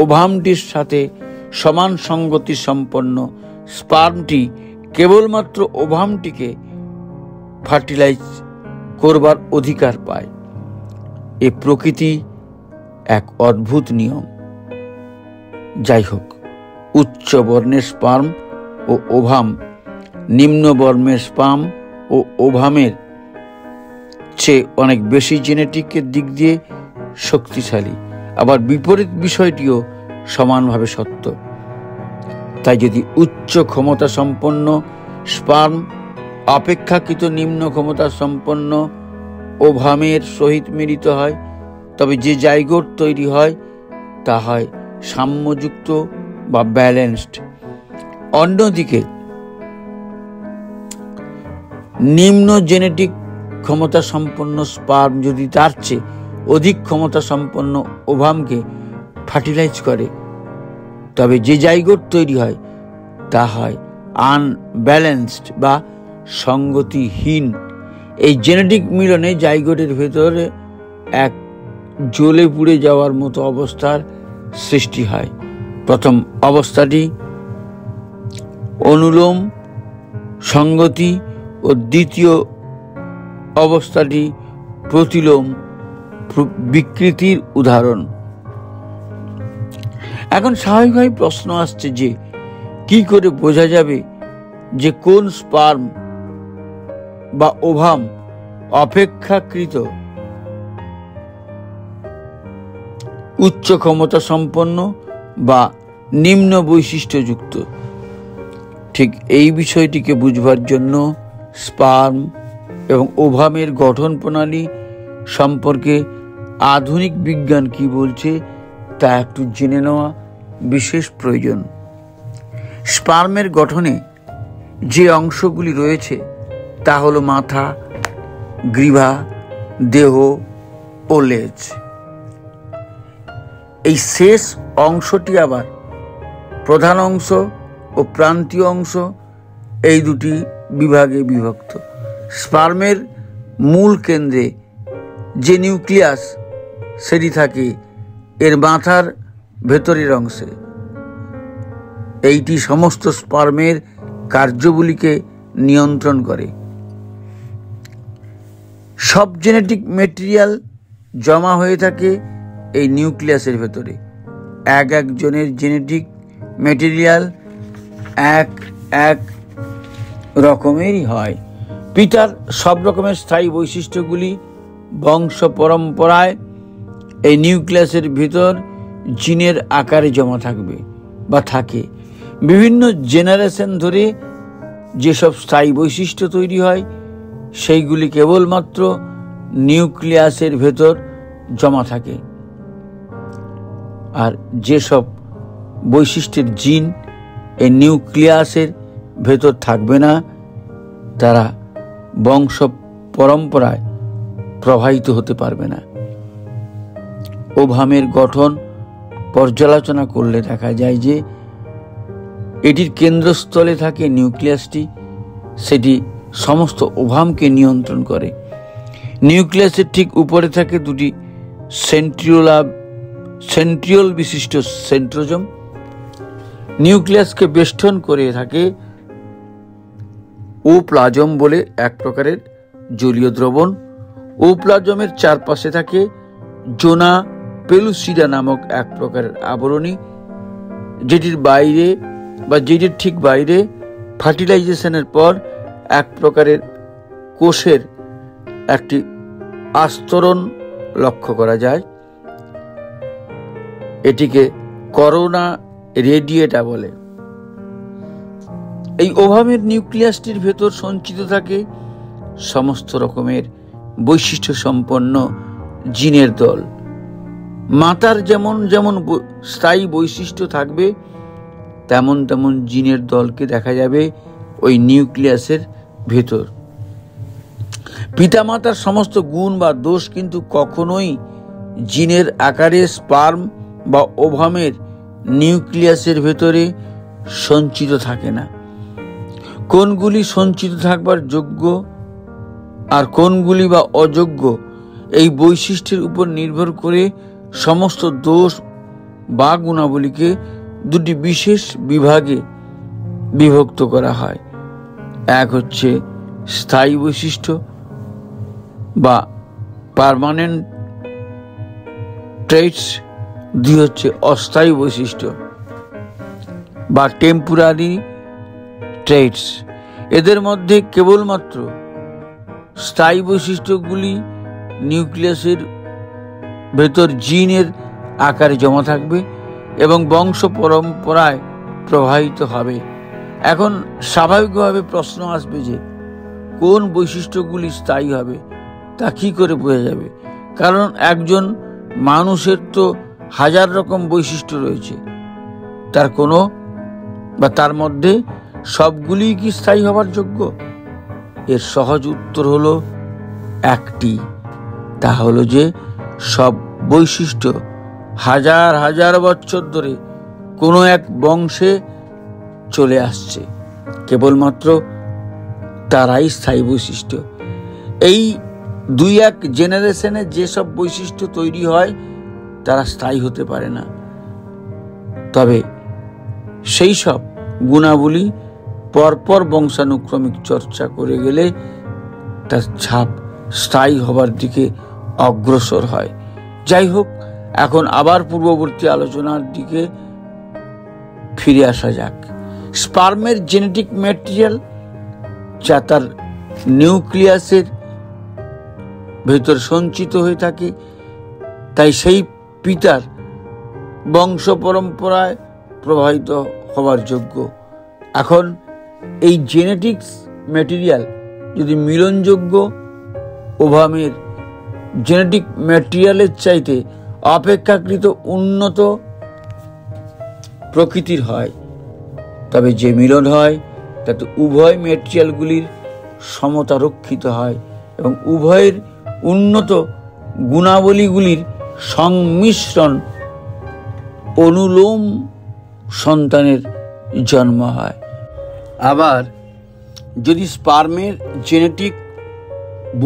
ওভামটির সাথে সমান সঙ্গতি সম্পন্ন স্পার্মটি কেবলমাত্র ওভামটিকে ফার্টিলাইজ করবার অধিকার পায়। এ প্রকৃতি এক অদ্ভুত নিয়ম। যাই হোক, উচ্চ বর্ণের স্পার্ম ও ওভাম নিম্ন বর্ণের স্পার্ম ও ওভামের চেয়ে অনেক বেশি জেনেটিকের দিক দিয়ে শক্তিশালী। আবার বিপরীত বিষয়টিও সমানভাবে সত্য। তাই যদি উচ্চ ক্ষমতা সম্পন্ন স্পার্ম অপেক্ষাকৃত নিম্ন ক্ষমতা সম্পন্ন ওভামের সহিত মিলিত হয়, তবে যে জাইগোট তৈরি হয় তা হয় সাম্যযুক্ত বা ব্যালেন্সড। অন্যদিকে নিম্ন জেনেটিক ক্ষমতা সম্পন্ন স্পার্ম যদি তার চেয়ে অধিক ক্ষমতা সম্পন্ন ওভামকে ফার্টিলাইজ করে, তবে যে জাইগোট তৈরি হয় তা হয় আনব্যালেন্সড বা সঙ্গতিহীন। এই জেনেটিক মিলনে জাইগোটের ভেতরে এক জ্বলে পুড়ে যাওয়ার মতো অবস্থার সৃষ্টি হয়। প্রথম অবস্থাটি অনুলোম সঙ্গতি ও দ্বিতীয় অবস্থাটি প্রতিলোম বিকৃতির উদাহরণ। এখন স্বাভাবিকভাবে প্রশ্ন আসছে যে কি করে বোঝা যাবে যে কোন স্পার্ম বা ওভাম অপেক্ষাকৃত উচ্চ ক্ষমতা সম্পন্ন বা নিম্ন বৈশিষ্ট্যযুক্ত। ঠিক এই বিষয়টিকে বুঝবার জন্য স্পার্ম এবং ওভামের গঠন প্রণালী সম্পর্কে আধুনিক বিজ্ঞান কি বলছে তা একটু জেনে নেওয়া বিশেষ প্রয়োজন। স্পার্মের গঠনে যে অংশগুলি রয়েছে তা হলো মাথা, গ্রীবা, দেহ ও লেজ। এই শেষ অংশটি আবার প্রধান অংশ ও প্রান্তীয় অংশ, এই দুটি বিভাগে বিভক্ত। স্পার্মের মূল কেন্দ্রে যে নিউক্লিয়াস সেটি থাকে এর মাথার ভেতরের অংশে। এইটি সমস্ত স্পার্মের কার্যগুলিকে নিয়ন্ত্রণ করে। সব জেনেটিক মেটেরিয়াল জমা হয়ে থাকে এই নিউক্লিয়াসের ভেতরে। একজনের জেনেটিক মেটেরিয়াল এক এক রকমেরই হয়। পিতার সব রকমের স্থায়ী বৈশিষ্ট্যগুলি বংশ পরম্পরায় এই নিউক্লিয়াসের ভিতর জিনের আকারে জমা থাকবে বা থাকে। বিভিন্ন জেনারেশন ধরে যেসব স্থায়ী বৈশিষ্ট্য তৈরি হয় সেইগুলি কেবলমাত্র নিউক্লিয়াসের ভেতর জমা থাকে। আর যেসব বৈশিষ্ট্যের জিন এই নিউক্লিয়াসের ভেতর থাকবে না, তারা বংশ পরম্পরায় প্রবাহিত হতে পারবে না। ওভামের গঠন পর্যালোচনা করলে দেখা যায় যে এটির কেন্দ্রস্থলে থাকে নিউক্লিয়াসটি, সেটি সমস্ত ওভামকে নিয়ন্ত্রণ করে। নিউক্লিয়াসের ঠিক উপরে থাকে দুটি সেন্ট্রিওল বিশিষ্ট সেন্ট্রোজোম। নিউক্লিয়াসকে বেষ্টন করে থাকে ওপ্লাজম বলে এক প্রকারের জলীয় দ্রবণ। ওপ্লাজমের চারপাশে থাকে জোনা পেলুসিডা নামক এক প্রকারের আবরণী, যেটির ঠিক বাইরে ফার্টিলাইজেশনের পর এক প্রকারের কোষের একটি আস্তরণ লক্ষ্য করা যায়। এটিকে করোনা রেডিয়েটা বলে। এই ওভামের নিউক্লিয়াসটির ভেতর সঞ্চিত থাকে সমস্ত রকমের বৈশিষ্ট্য সম্পন্ন জিনের দল। মাতার যেমন যেমন স্থায়ী বৈশিষ্ট্য থাকবে তেমন তেমন জিনের দলকে দেখা যাবে ওই নিউক্লিয়াসের ভেতর। পিতামাতার সমস্ত গুণ বা দোষ কিন্তু কখনোই জিনের আকারে স্পার্ম বা ওভামের নিউক্লিয়াসের ভেতরে সঞ্চিত থাকে না। কোনগুলি সঞ্চিত থাকবার যোগ্য আর কোনগুলি বা অযোগ্য, এই বৈশিষ্ট্যের উপর নির্ভর করে সমস্ত দোষ বা গুণাবলীকে দুটি বিশেষ বিভাগে বিভক্ত করা হয়। এক হচ্ছে স্থায়ী বৈশিষ্ট্য বা পার্মানেন্ট ট্রেটস, দুই হচ্ছে অস্থায়ী বৈশিষ্ট্য বা টেম্পোরারি ট্রেটস। এদের মধ্যে কেবলমাত্র স্থায়ী বৈশিষ্ট্যগুলি নিউক্লিয়াসের ভেতর জিনের আকারে জমা থাকবে এবং বংশ পরম্পরায় প্রবাহিত হবে। এখন স্বাভাবিকভাবে প্রশ্ন আসবে যে কোন বৈশিষ্ট্যগুলি স্থায়ী হবে তা কি করে বোঝা যাবে? কারণ একজন মানুষের তো হাজার রকম বৈশিষ্ট্য রয়েছে, তার মধ্যে সবগুলি কি স্থায়ী হবার যোগ্য? এর সহজ উত্তর হলো একটি, তা হলো যে সব বৈশিষ্ট্য হাজার হাজার বছর ধরে কোনো এক বংশে চলে আসছে, কেবলমাত্র তারাই স্থায়ী বৈশিষ্ট্য। এই দুই এক জেনারেশনে যেসব বৈশিষ্ট্য তৈরি হয় তারা স্থায়ী হতে পারে না, তবে সেই সব গুণাবলী পরপর বংশানুক্রমিক চর্চা করে গেলে তার ছাপ স্থায়ী হবার দিকে অগ্রসর হয়। যাই হোক, এখন আবার পূর্ববর্তী আলোচনার দিকে ফিরে আসা যাক। স্পার্মের জেনেটিক ম্যাটেরিয়াল যা তার নিউক্লিয়াসের ভেতর সঞ্চিত হয়ে থাকে, তাই সেই পিতার বংশ পরম্পরায় প্রবাহিত হবার যোগ্য। এখন এই জেনেটিক্স ম্যাটেরিয়াল যদি মিলনযোগ্য ওভামের জেনেটিক ম্যাটেরিয়ালের চাইতে অপেক্ষাকৃত উন্নত প্রকৃতির হয়, তবে যে মিলন হয় তাতে উভয় ম্যাটেরিয়ালগুলির সমতা রক্ষিত হয় এবং উভয়ের উন্নত গুণাবলীগুলির সংমিশ্রণ অনুলোম সন্তানের জন্ম হয়। আবার যদি স্পার্মের জেনেটিক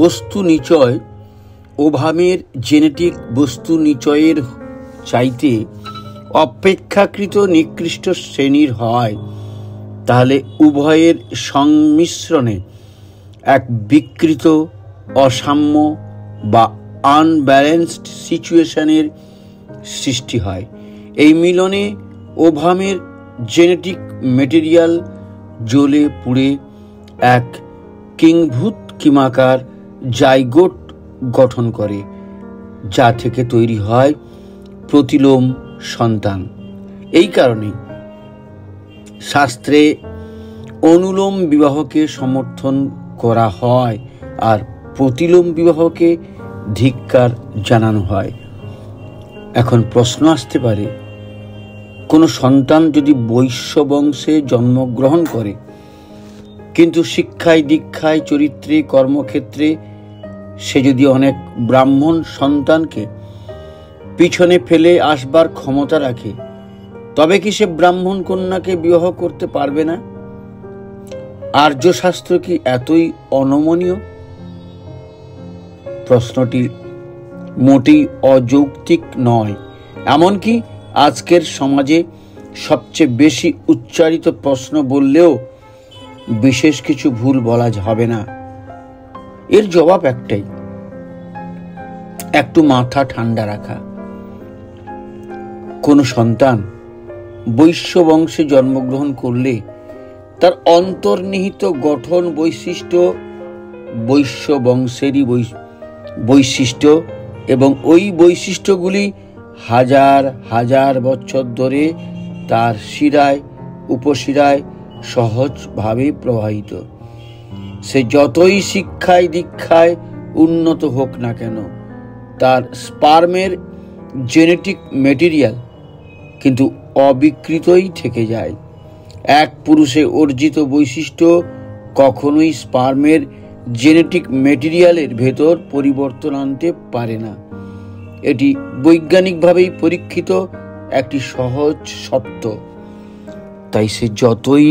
বস্তু নিচয় ওভামের জেনেটিক বস্তু নিচয়ের চাইতে অপেক্ষাকৃত নিকৃষ্ট শ্রেণীর হয়, তাহলে উভয়ের সংমিশ্রণে এক বিকৃত অসাম্য বা আনব্যালেন্সড সিচুয়েশনের সৃষ্টি হয়। এই মিলনে ওভামের জেনেটিক মেটেরিয়াল জ্বলে পুড়ে এক কিংভূত কিমাকার জাইগোট গঠন করে, যা থেকে তৈরি হয় প্রতিলোম সন্তান। এই কারণে শাস্ত্রে অনুলোম বিবাহকে সমর্থন করা হয় আর প্রতিলোম বিবাহকে ধিক্কার জানানো হয়। এখন প্রশ্ন আসতে পারে, কোনো সন্তান যদি বৈশ্য বংশে জন্মগ্রহণ করে কিন্তু শিক্ষায় দীক্ষায় চরিত্রে কর্মক্ষেত্রে সে যদি অনেক ব্রাহ্মণ সন্তানকে পিছনে ফেলে আসবার ক্ষমতা রাখে, তবে কি সে ব্রাহ্মণ কন্যাকে বিবাহ করতে পারবে না? আর্য শাস্ত্র কি এতই অনমনীয়? প্রশ্নটি মোটেই অযৌক্তিক নয়, এমনকি আজকের সমাজে সবচেয়ে বেশি উচ্চারিত প্রশ্ন বললেও বিশেষ কিছু ভুল বলা হবে না। এর জবাব একটাই, একটু মাথা ঠান্ডা রাখা। কোন সন্তান বৈশ্য বংশে জন্মগ্রহণ করলে তার অন্তর্নিহিত গঠন বৈশিষ্ট্য বৈশ্য বংশেরই বৈশিষ্ট্য এবং ওই বৈশিষ্ট্যগুলি হাজার হাজার বছর ধরে তার শিরায় উপশিরায় সহজভাবে প্রবাহিত। সে যতই শিক্ষায় দীক্ষায় উন্নত হোক না কেন, তার স্পার্মের জেনেটিক মেটেরিয়াল কিন্তু অবিকৃতই থেকে যায়। এক পুরুষে অর্জিত বৈশিষ্ট্য কখনোই স্পার্মের জেনেটিক মেটেরিয়ালের ভেতর পরিবর্তন আনতে পারে না। এটি বৈজ্ঞানিকভাবেই পরীক্ষিত একটি সহজ সত্য। তাই সে যতই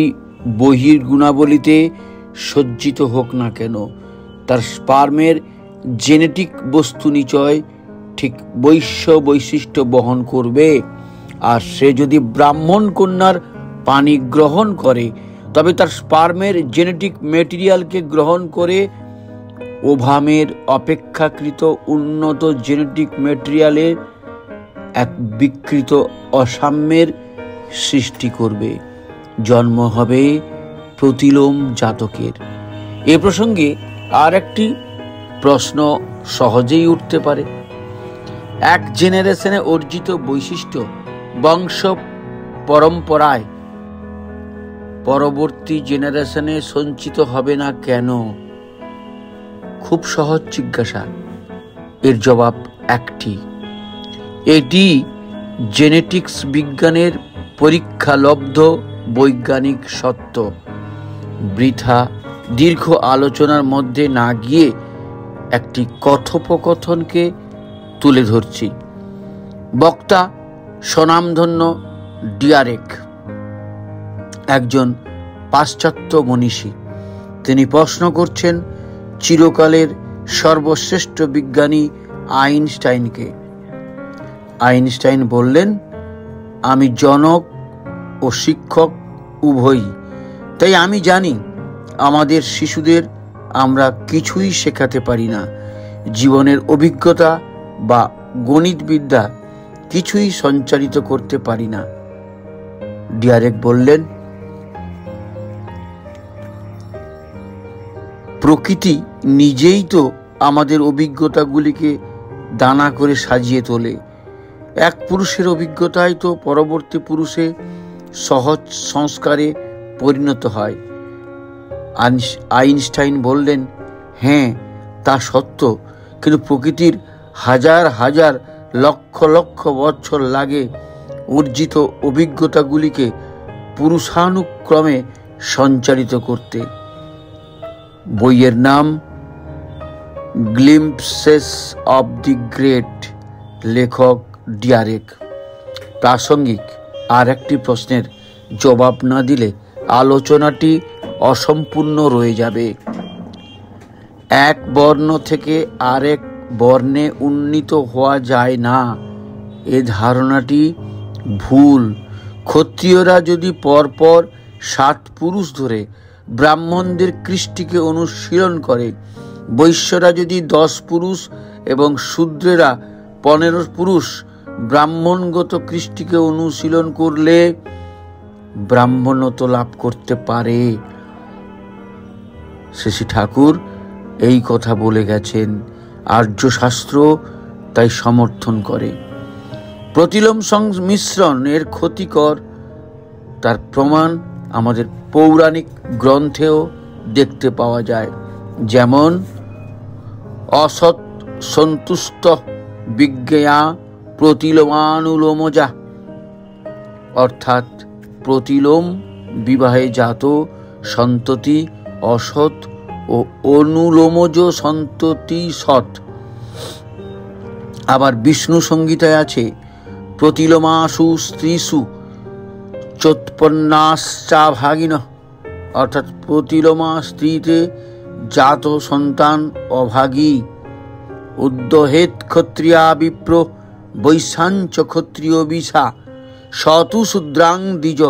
বহির্গুণাবলিতে সজ্জিত হোক না কেন, তার স্পার্মের জেনেটিক বস্তু নিচয় ঠিক বৈশ্য বৈশিষ্ট্য বহন করবে। আর সে যদি ব্রাহ্মণ কন্যার পানি গ্রহণ করে, তবে তার স্পার্মের জেনেটিক মেটেরিয়ালকে গ্রহণ করে ওভামের অপেক্ষাকৃত উন্নত জেনেটিক মেটেরিয়ালের এক বিকৃত অসাম্যের সৃষ্টি করবে। জন্ম হবে প্রতিলোম জাতকের। এ প্রসঙ্গে আর একটি প্রশ্ন সহজেই উঠতে পারে, এক জেনারেশনে অর্জিত বৈশিষ্ট্য বংশ পরম্পরায় পরবর্তী জেনারেশনে সঞ্চিত হবে না কেন? খুব সহজ জিজ্ঞাসা। এর জবাব একটি, এটি জেনেটিক্স বিজ্ঞানের পরীক্ষালব্ধ বৈজ্ঞানিক সত্য। বৃথা দীর্ঘ আলোচনার মধ্যে না গিয়ে একটি কথোপকথনকে তুলে ধরছি। বক্তা স্বনামধন্য ডিয়ারেক, একজন পাশ্চাত্য মনীষী। তিনি প্রশ্ন করছেন চিরকালের সর্বশ্রেষ্ঠ বিজ্ঞানী আইনস্টাইনকে। আইনস্টাইন বললেন, আমি জনক ও শিক্ষক উভয়ই, তাই আমি জানি আমাদের শিশুদের আমরা কিছুই শেখাতে পারি না। জীবনের অভিজ্ঞতা বা গণিতবিদ্যা কিছুই সঞ্চারিত করতে পারি না। ডিয়ারেক বললেন, প্রকৃতি নিজেই তো আমাদের অভিজ্ঞতাগুলিকে দানা করে সাজিয়ে তোলে। এক পুরুষের অভিজ্ঞতাই তো পরবর্তী পুরুষে সহজ সংস্কারে পরিণত হয়। আইনস্টাইন বললেন, হ্যাঁ তা সত্য, কিন্তু প্রকৃতির হাজার হাজার লক্ষ লক্ষ বছর লাগে অর্জিত অভিজ্ঞতাগুলিকে পুরুষানুক্রমে সঞ্চারিত করতে। বইয়ের নাম গ্লিম্পসেস অব দি গ্রেট, লেখক ডিয়ারেক। প্রাসঙ্গিক আর একটি প্রশ্নের জবাব না দিলে আলোচনাটি অসম্পূর্ণ রয়ে যাবে। এক বর্ণ থেকে আরেক বর্ণে উন্নীত হওয়া যায় না, এ ধারণাটি ভুল। ক্ষত্রিয়রা যদি পরপর 7 পুরুষ ধরে ব্রাহ্মণদের কৃষ্টিকে অনুশীলন করে, বৈশ্যরা যদি 10 পুরুষ এবং শূদ্রেরা 15 পুরুষ ব্রাহ্মণগত কৃষ্টিকে অনুশীলন করলে ব্রাহ্মণত্ব লাভ করতে পারে। শ্রী ঠাকুর এই কথা বলে গেছেন, আর্য শাস্ত্র তাই সমর্থন করে। প্রতিলোম সংমিশ্রণ এর ক্ষতিকর, তার প্রমাণ আমাদের পৌরাণিক গ্রন্থেও দেখতে পাওয়া যায়। যেমন অসৎ সন্তুষ্ট বিজ্ঞয়া প্রতিলোমানুলোমজা, অর্থাৎ প্রতিলোম বিবাহে জাত সন্ততি অসৎ ও অনুলোমজ সন্ততি সৎ। আবার বিষ্ণু সংগীতায় আছে প্রতিলোমাসু স্ত্রীসু চোৎপন্নাশ্চা ভাগিন, অর্থাৎ প্রতিলোমা স্ত্রীতে জাত সন্তান অভাগী। উদ্দহেত ক্ষত্রিয়া বিপ্র বৈশাঞ্চ ক্ষত্রিয় বিশা শতু শূদ্রাং দ্বিজ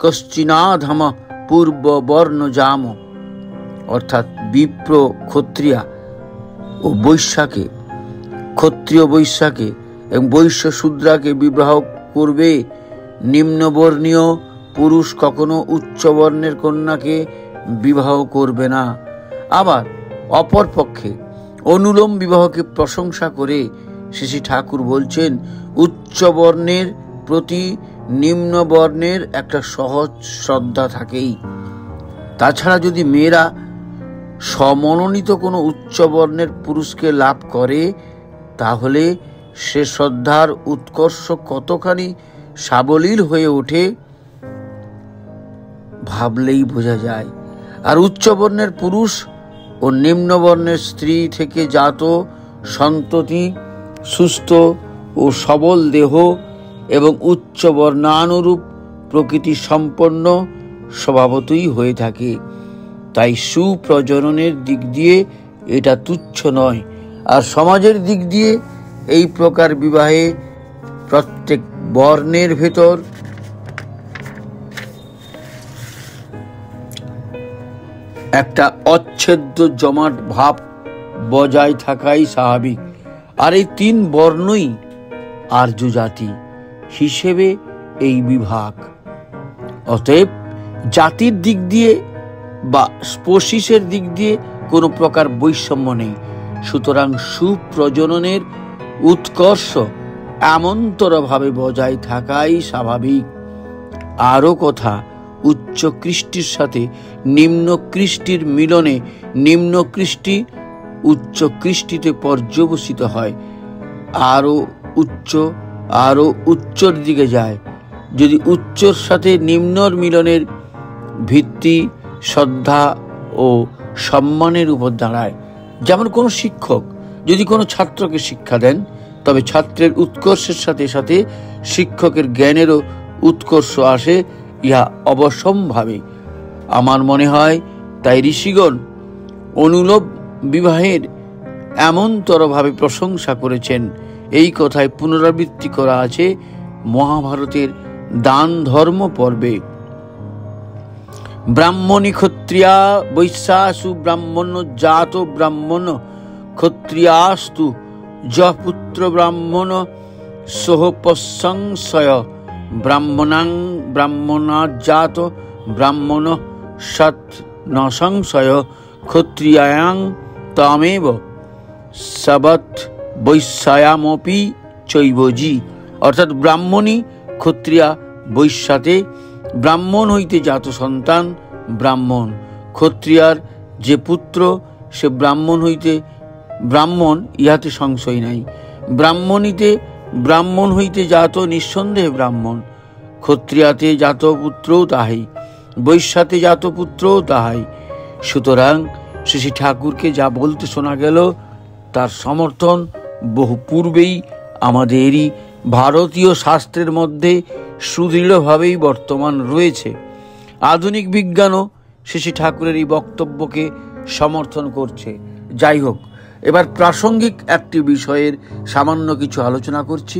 কশ্চিনাধম পূর্ব বর্ণ জাম, অর্থাৎ বিপ্র ক্ষত্রিয়া ও বৈশ্যাকে, ক্ষত্রিয় বৈশ্যাকে এবং বৈশ্য শূদ্রাকে বিবাহ করবে। নিম্নবর্ণীয় পুরুষ কখনো উচ্চ বর্ণের কন্যাকে বিবাহ করবে না। আবার অপরপক্ষে অনুলোম বিবাহকে প্রশংসা করে শ্রী ঠাকুর বলছেন, উচ্চ বর্ণের প্রতি নিম্ন বর্ণের একটা সহজ শ্রদ্ধা থাকেই। তাছাড়া যদি মেয়েরা সমনোনীত কোনো উচ্চ বর্ণের পুরুষকে লাভ করে, তাহলে সে শ্রদ্ধার উৎকর্ষ কতখানি সাবলীল হয়ে ওঠে ভাবলেই বোঝা যায়। আর উচ্চ বর্ণের পুরুষ ও নিম্ন বর্ণের স্ত্রী থেকে জাত সন্ততি সুস্থ ও সবল দেহ এবং উচ্চ বর্ণানুরূপ প্রকৃতি সম্পন্ন স্বভাবতই হয়ে থাকে। তাই সুপ্রজননের দিক দিয়ে এটা তুচ্ছ নয়। আর সমাজের দিক দিয়ে এই প্রকার বিবাহে প্রত্যেক বর্ণের ভেতর একটা অচ্ছেদ্য জমাট ভাব বজায় থাকাই স্বাভাবিক। আর এই তিন বর্ণই আর্য জাতি হিসেবে এই বিভাগ। অতএব জাতির দিক দিয়ে বা স্পোসিসের দিক দিয়ে কোনো প্রকার বৈষম্য নেই। সুতরাং সুপ্রজননের উৎকর্ষ এমনতরভাবে বজায় থাকাই স্বাভাবিক। আরও কথা, উচ্চ কৃষ্টির সাথে নিম্ন কৃষ্টির মিলনে নিম্ন কৃষ্টি উচ্চ কৃষ্টিতে পর্যবসিত হয়, আরও উচ্চর দিকে যায়। যদি উচ্চর সাথে নিম্নর মিলনের ভিত্তি শ্রদ্ধা ও সম্মানের উপর দাঁড়ায়। যেমন কোনো শিক্ষক যদি কোনো ছাত্রকে শিক্ষা দেন, তবে ছাত্রের উৎকর্ষের সাথে সাথে শিক্ষকের জ্ঞানেরও উৎকর্ষ আসে, ইহা অবশ্যম্ভাবী। আমার মনে হয় তাই ঋষিগণ অনুলোম বিবাহের এমনতরভাবে প্রশংসা করেছেন। এই কথায় পুনরাবৃত্তি করা আছে মহাভারতের দান ধর্ম পর্বে। ব্রাহ্মণী ক্ষত্রিয়া বৈশ্যাসু ব্রাহ্মণ জাত ব্রাহ্মণ ক্ষত্রিয়াস্তু য পুত্র ব্রাহ্মণ সোহপসংশয় ব্রাহ্মণাং ব্রাহ্মণাজ্জাত ব্রাহ্মণ সৎ ন সংশয় ক্ষত্রিয়াং তামেব সবৎ বৈশ্যায়ামপি চৈবজি, অর্থাৎ ব্রাহ্মণী ক্ষত্রিয়া বৈশ্যাতে ব্রাহ্মণ হইতে জাত সন্তান ব্রাহ্মণ, ক্ষত্রিয়ার যে পুত্র সে ব্রাহ্মণ হইতে ব্রাহ্মণ, ইহাতে সংশয় নাই। ব্রাহ্মণীতে ব্রাহ্মণ হইতে জাত নিঃসন্দেহে ব্রাহ্মণ, ক্ষত্রিয়াতে জাত পুত্রও তাহাই, বৈশ্যাতে জাত পুত্রও তাহাই। সুতরাং শ্রী ঠাকুরকে যা বলতে শোনা গেল তার সমর্থন বহু পূর্বেই আমাদেরই ভারতীয় শাস্ত্রের মধ্যে সুদৃঢ়ভাবেই বর্তমান রয়েছে। আধুনিক বিজ্ঞানও শ্রী ঠাকুরের এই বক্তব্যকে সমর্থন করছে। যাই হোক, এবার প্রাসঙ্গিক একটি বিষয়ের সামান্য কিছু আলোচনা করছি।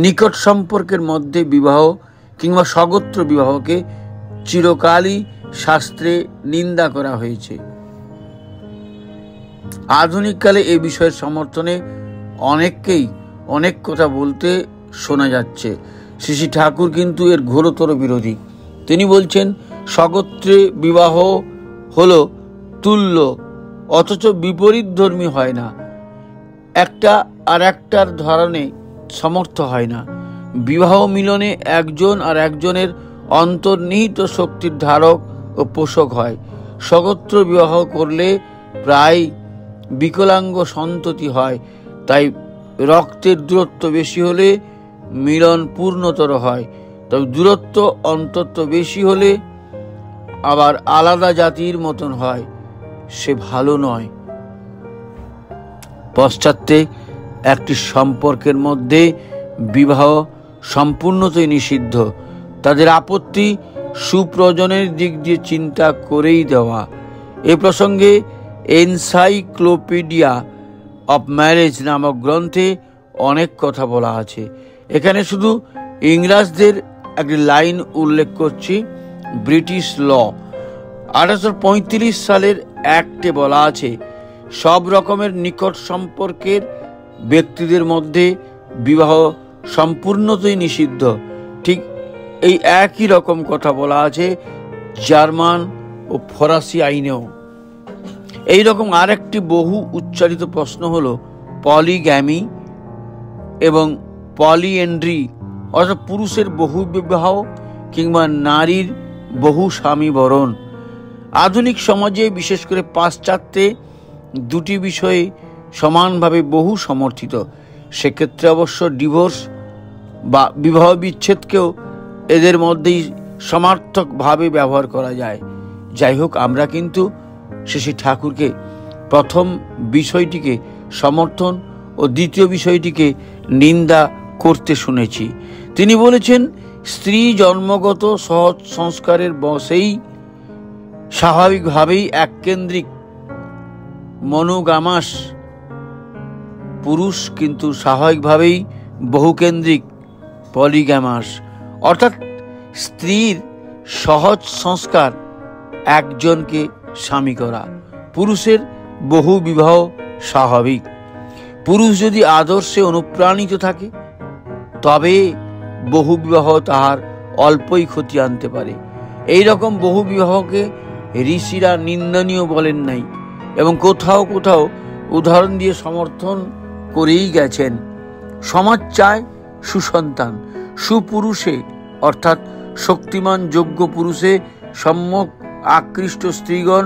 নিকট সম্পর্কের মধ্যে বিবাহ কিংবা স্বগোত্র বিবাহকে চিরকালই শাস্ত্রে নিন্দা করা হয়েছে। আধুনিককালে এই বিষয়ের সমর্থনে অনেককেই অনেক কথা বলতে শোনা যাচ্ছে। শ্রী ঠাকুর কিন্তু এর ঘোরতর বিরোধী। তিনি বলছেন স্বগোত্রে বিবাহ হলো তুল্য, অথচ বিপরীত ধর্মী হয় না, একটা আর একটার ধারণে সমর্থ হয় না। বিবাহ মিলনে একজন আর একজনের অন্তর্নিহিত শক্তির ধারক ও পোষক হয়। স্বগোত্র বিবাহ করলে প্রায় বিকলাঙ্গ সন্ততি হয়, তাই রক্তের দূরত্ব বেশি হলে মিলন পূর্ণতর হয়, তবে দূরত্ব অন্তত বেশি হলে আবার আলাদা জাতির মতন হয়, সে ভালো নয়। পশ্চাতে একটি সম্পর্কের মধ্যে বিবাহ সম্পূর্ণতই নিষিদ্ধ। তাদের আপত্তি সুপ্রজনের দিক দিয়ে চিন্তা করেই দেওয়া। এ প্রসঙ্গে এনসাইক্লোপিডিয়া অফ ম্যারেজ নামক গ্রন্থে অনেক কথা বলা আছে। এখানে শুধু ইংরেজদের একটি লাইন উল্লেখ করছি। ব্রিটিশ ল 1835 সালের অ্যাক্টে বলা আছে, সব রকমের নিকট সম্পর্কের ব্যক্তিদের মধ্যে বিবাহ সম্পূর্ণতই নিষিদ্ধ। ঠিক এই একই রকম কথা বলা আছে জার্মান ও ফরাসি আইনেও। এই রকম আরেকটি বহু উচ্চারিত প্রশ্ন হলো পলিগ্যামি এবং পলিএন্ড্রি, অর্থাৎ পুরুষের বহু বিবাহ কিংবা নারীর বহু স্বামী বরণ। আধুনিক সমাজে বিশেষ করে পাশ্চাত্যে দুটি বিষয়ে সমানভাবে বহু সমর্থিত। সেক্ষেত্রে অবশ্য ডিভোর্স বা বিবাহ বিচ্ছেদকেও এদের মধ্যেই সমার্থকভাবে ব্যবহার করা যায়। যাই হোক, আমরা কিন্তু শ্রী ঠাকুরকে প্রথম বিষয়টিকে সমর্থন ও দ্বিতীয় বিষয়টিকে নিন্দা করতে শুনেছি। তিনি বলেছেন, স্ত্রী জন্মগত সহজ সংস্কারের বশেই স্বাভাবিকভাবেই এককেন্দ্রিক মনোগামাস, পুরুষ কিন্তু স্বাভাবিকভাবেই বহুকেন্দ্রিক পলিগ্যামাস। অর্থাৎ স্ত্রীর সহজ সংস্কার একজনকে স্বামী করা, পুরুষের বহু বিবাহ স্বাভাবিক। পুরুষ যদি আদর্শে অনুপ্রাণিত থাকে তবে বহু বিবাহ তাহার অল্পই ক্ষতি আনতে পারে। এই রকম বহু বিবাহকে ঋষিরা নিন্দনীয় বলেন নাই এবং কোথাও কোথাও উদাহরণ দিয়ে সমর্থন করেই গেছেন। সমাজ চায় সুসন্তান, সুপুরুষে অর্থাৎ শক্তিমান যোগ্য পুরুষে সম্যক আকৃষ্ট স্ত্রীগণ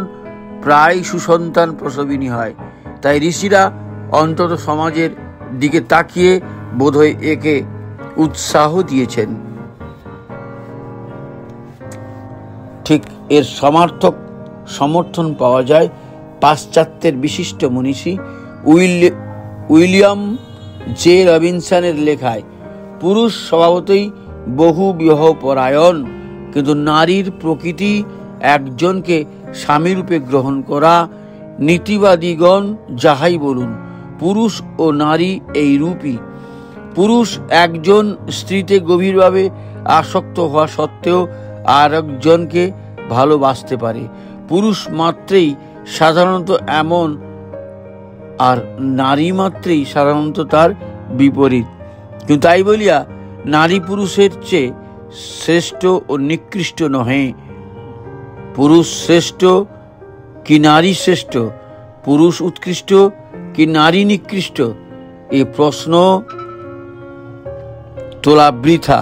প্রায় সুসন্তান প্রসবিনী হয়। তাই ঋষিরা অন্তত সমাজের দিকে তাকিয়ে বোধহয় একে উৎসাহ দিয়েছেন। ঠিক এর সমর্থন পাওয়া যায় পাশ্চাত্যের বিশিষ্ট মনীষী উইলিয়াম জে রবিনসনের লেখায়। পুরুষ স্বভাবতই বহু বিবাহ পরায়ণ, কিন্তু নারীর প্রকৃতি একজনকে স্বামীরূপে গ্রহণ করা। নীতিবাদীগণ যাহাই বলুন, পুরুষ ও নারী এই রূপই। পুরুষ একজন স্ত্রীতে গভীরভাবে আসক্ত হওয়া সত্ত্বেও আর একজনকে ভালোবাসতে পারে। পুরুষ মাত্রেই সাধারণত এমন, আর নারী মাত্রেই সাধারণত তার বিপরীত। কিন্তু তাই বলিয়া নারী পুরুষের চেয়ে শ্রেষ্ঠ ও নিকৃষ্ট নহে। পুরুষ শ্রেষ্ঠ কি নারী শ্রেষ্ঠ, পুরুষ উৎকৃষ্ট কি নারী নিকৃষ্ট, এ প্রশ্ন তোলা বৃথা।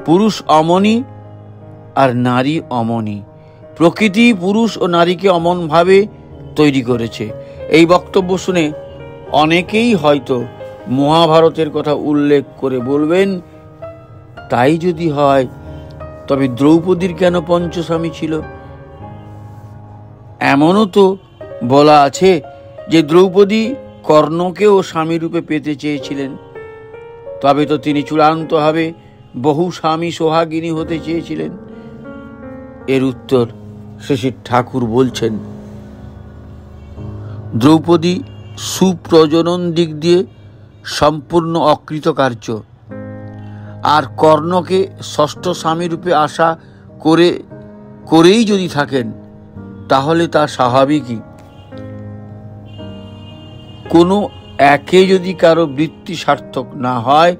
পুরুষ অমনি আর নারী অমনি। প্রকৃতি পুরুষ ও নারীকে অমনভাবে তৈরি করেছে। এই বক্তব্য শুনে অনেকেই হয়তো মহাভারতের কথা উল্লেখ করে বলবেন, তাই যদি হয় তবে দ্রৌপদীর কেন পঞ্চস্বামী ছিল? এমনও তো বলা আছে যে দ্রৌপদী কর্ণকেও স্বামীরূপে পেতে চেয়েছিলেন, তবে তো তিনি চূড়ান্তভাবে বহু স্বামী সোহাগিনী হতে চেয়েছিলেন। এর উত্তর শ্রী ঠাকুর বলছেন, দ্রৌপদী সুপ্রজনন দিক দিয়ে সম্পূর্ণ অকৃতকার্য, আর কর্ণকে ষষ্ঠ স্বামীরূপে আশা করেই যদি থাকেন তাহলে তা স্বাভাবিকই। কোনো একে যদি কারো বৃত্তি সার্থক না হয়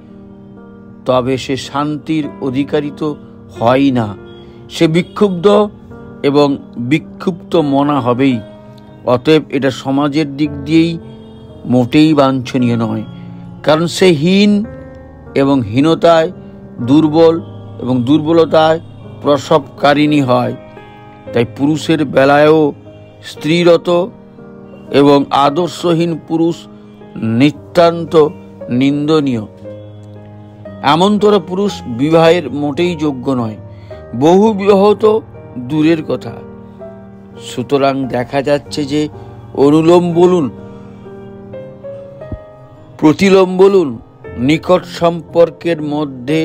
তবে সে শান্তির অধিকারী তো হয় না, সে বিক্ষুব্ধ এবং বিক্ষুব্ধ মনা হবেই। অতএব এটা সমাজের দিক দিয়েই মোটেই বাঞ্ছনীয় নয়, কারণ সে হীন এবং হীনতায়, দুর্বল এবং দুর্বলতায় প্রসবকারিণী হয়। তাই পুরুষের বেলায়ও স্ত্রীরত এবং আদর্শহীন পুরুষ নিতান্ত নিন্দনীয়। এমনতর পুরুষ বিবাহের মোটেই যোগ্য নয়, বহু বিবাহ তো দূরের কথা। সুতরাং দেখা যাচ্ছে যে অনুলোম বলুন, প্রতিলোম বলুন, নিকট সম্পর্কের মধ্যে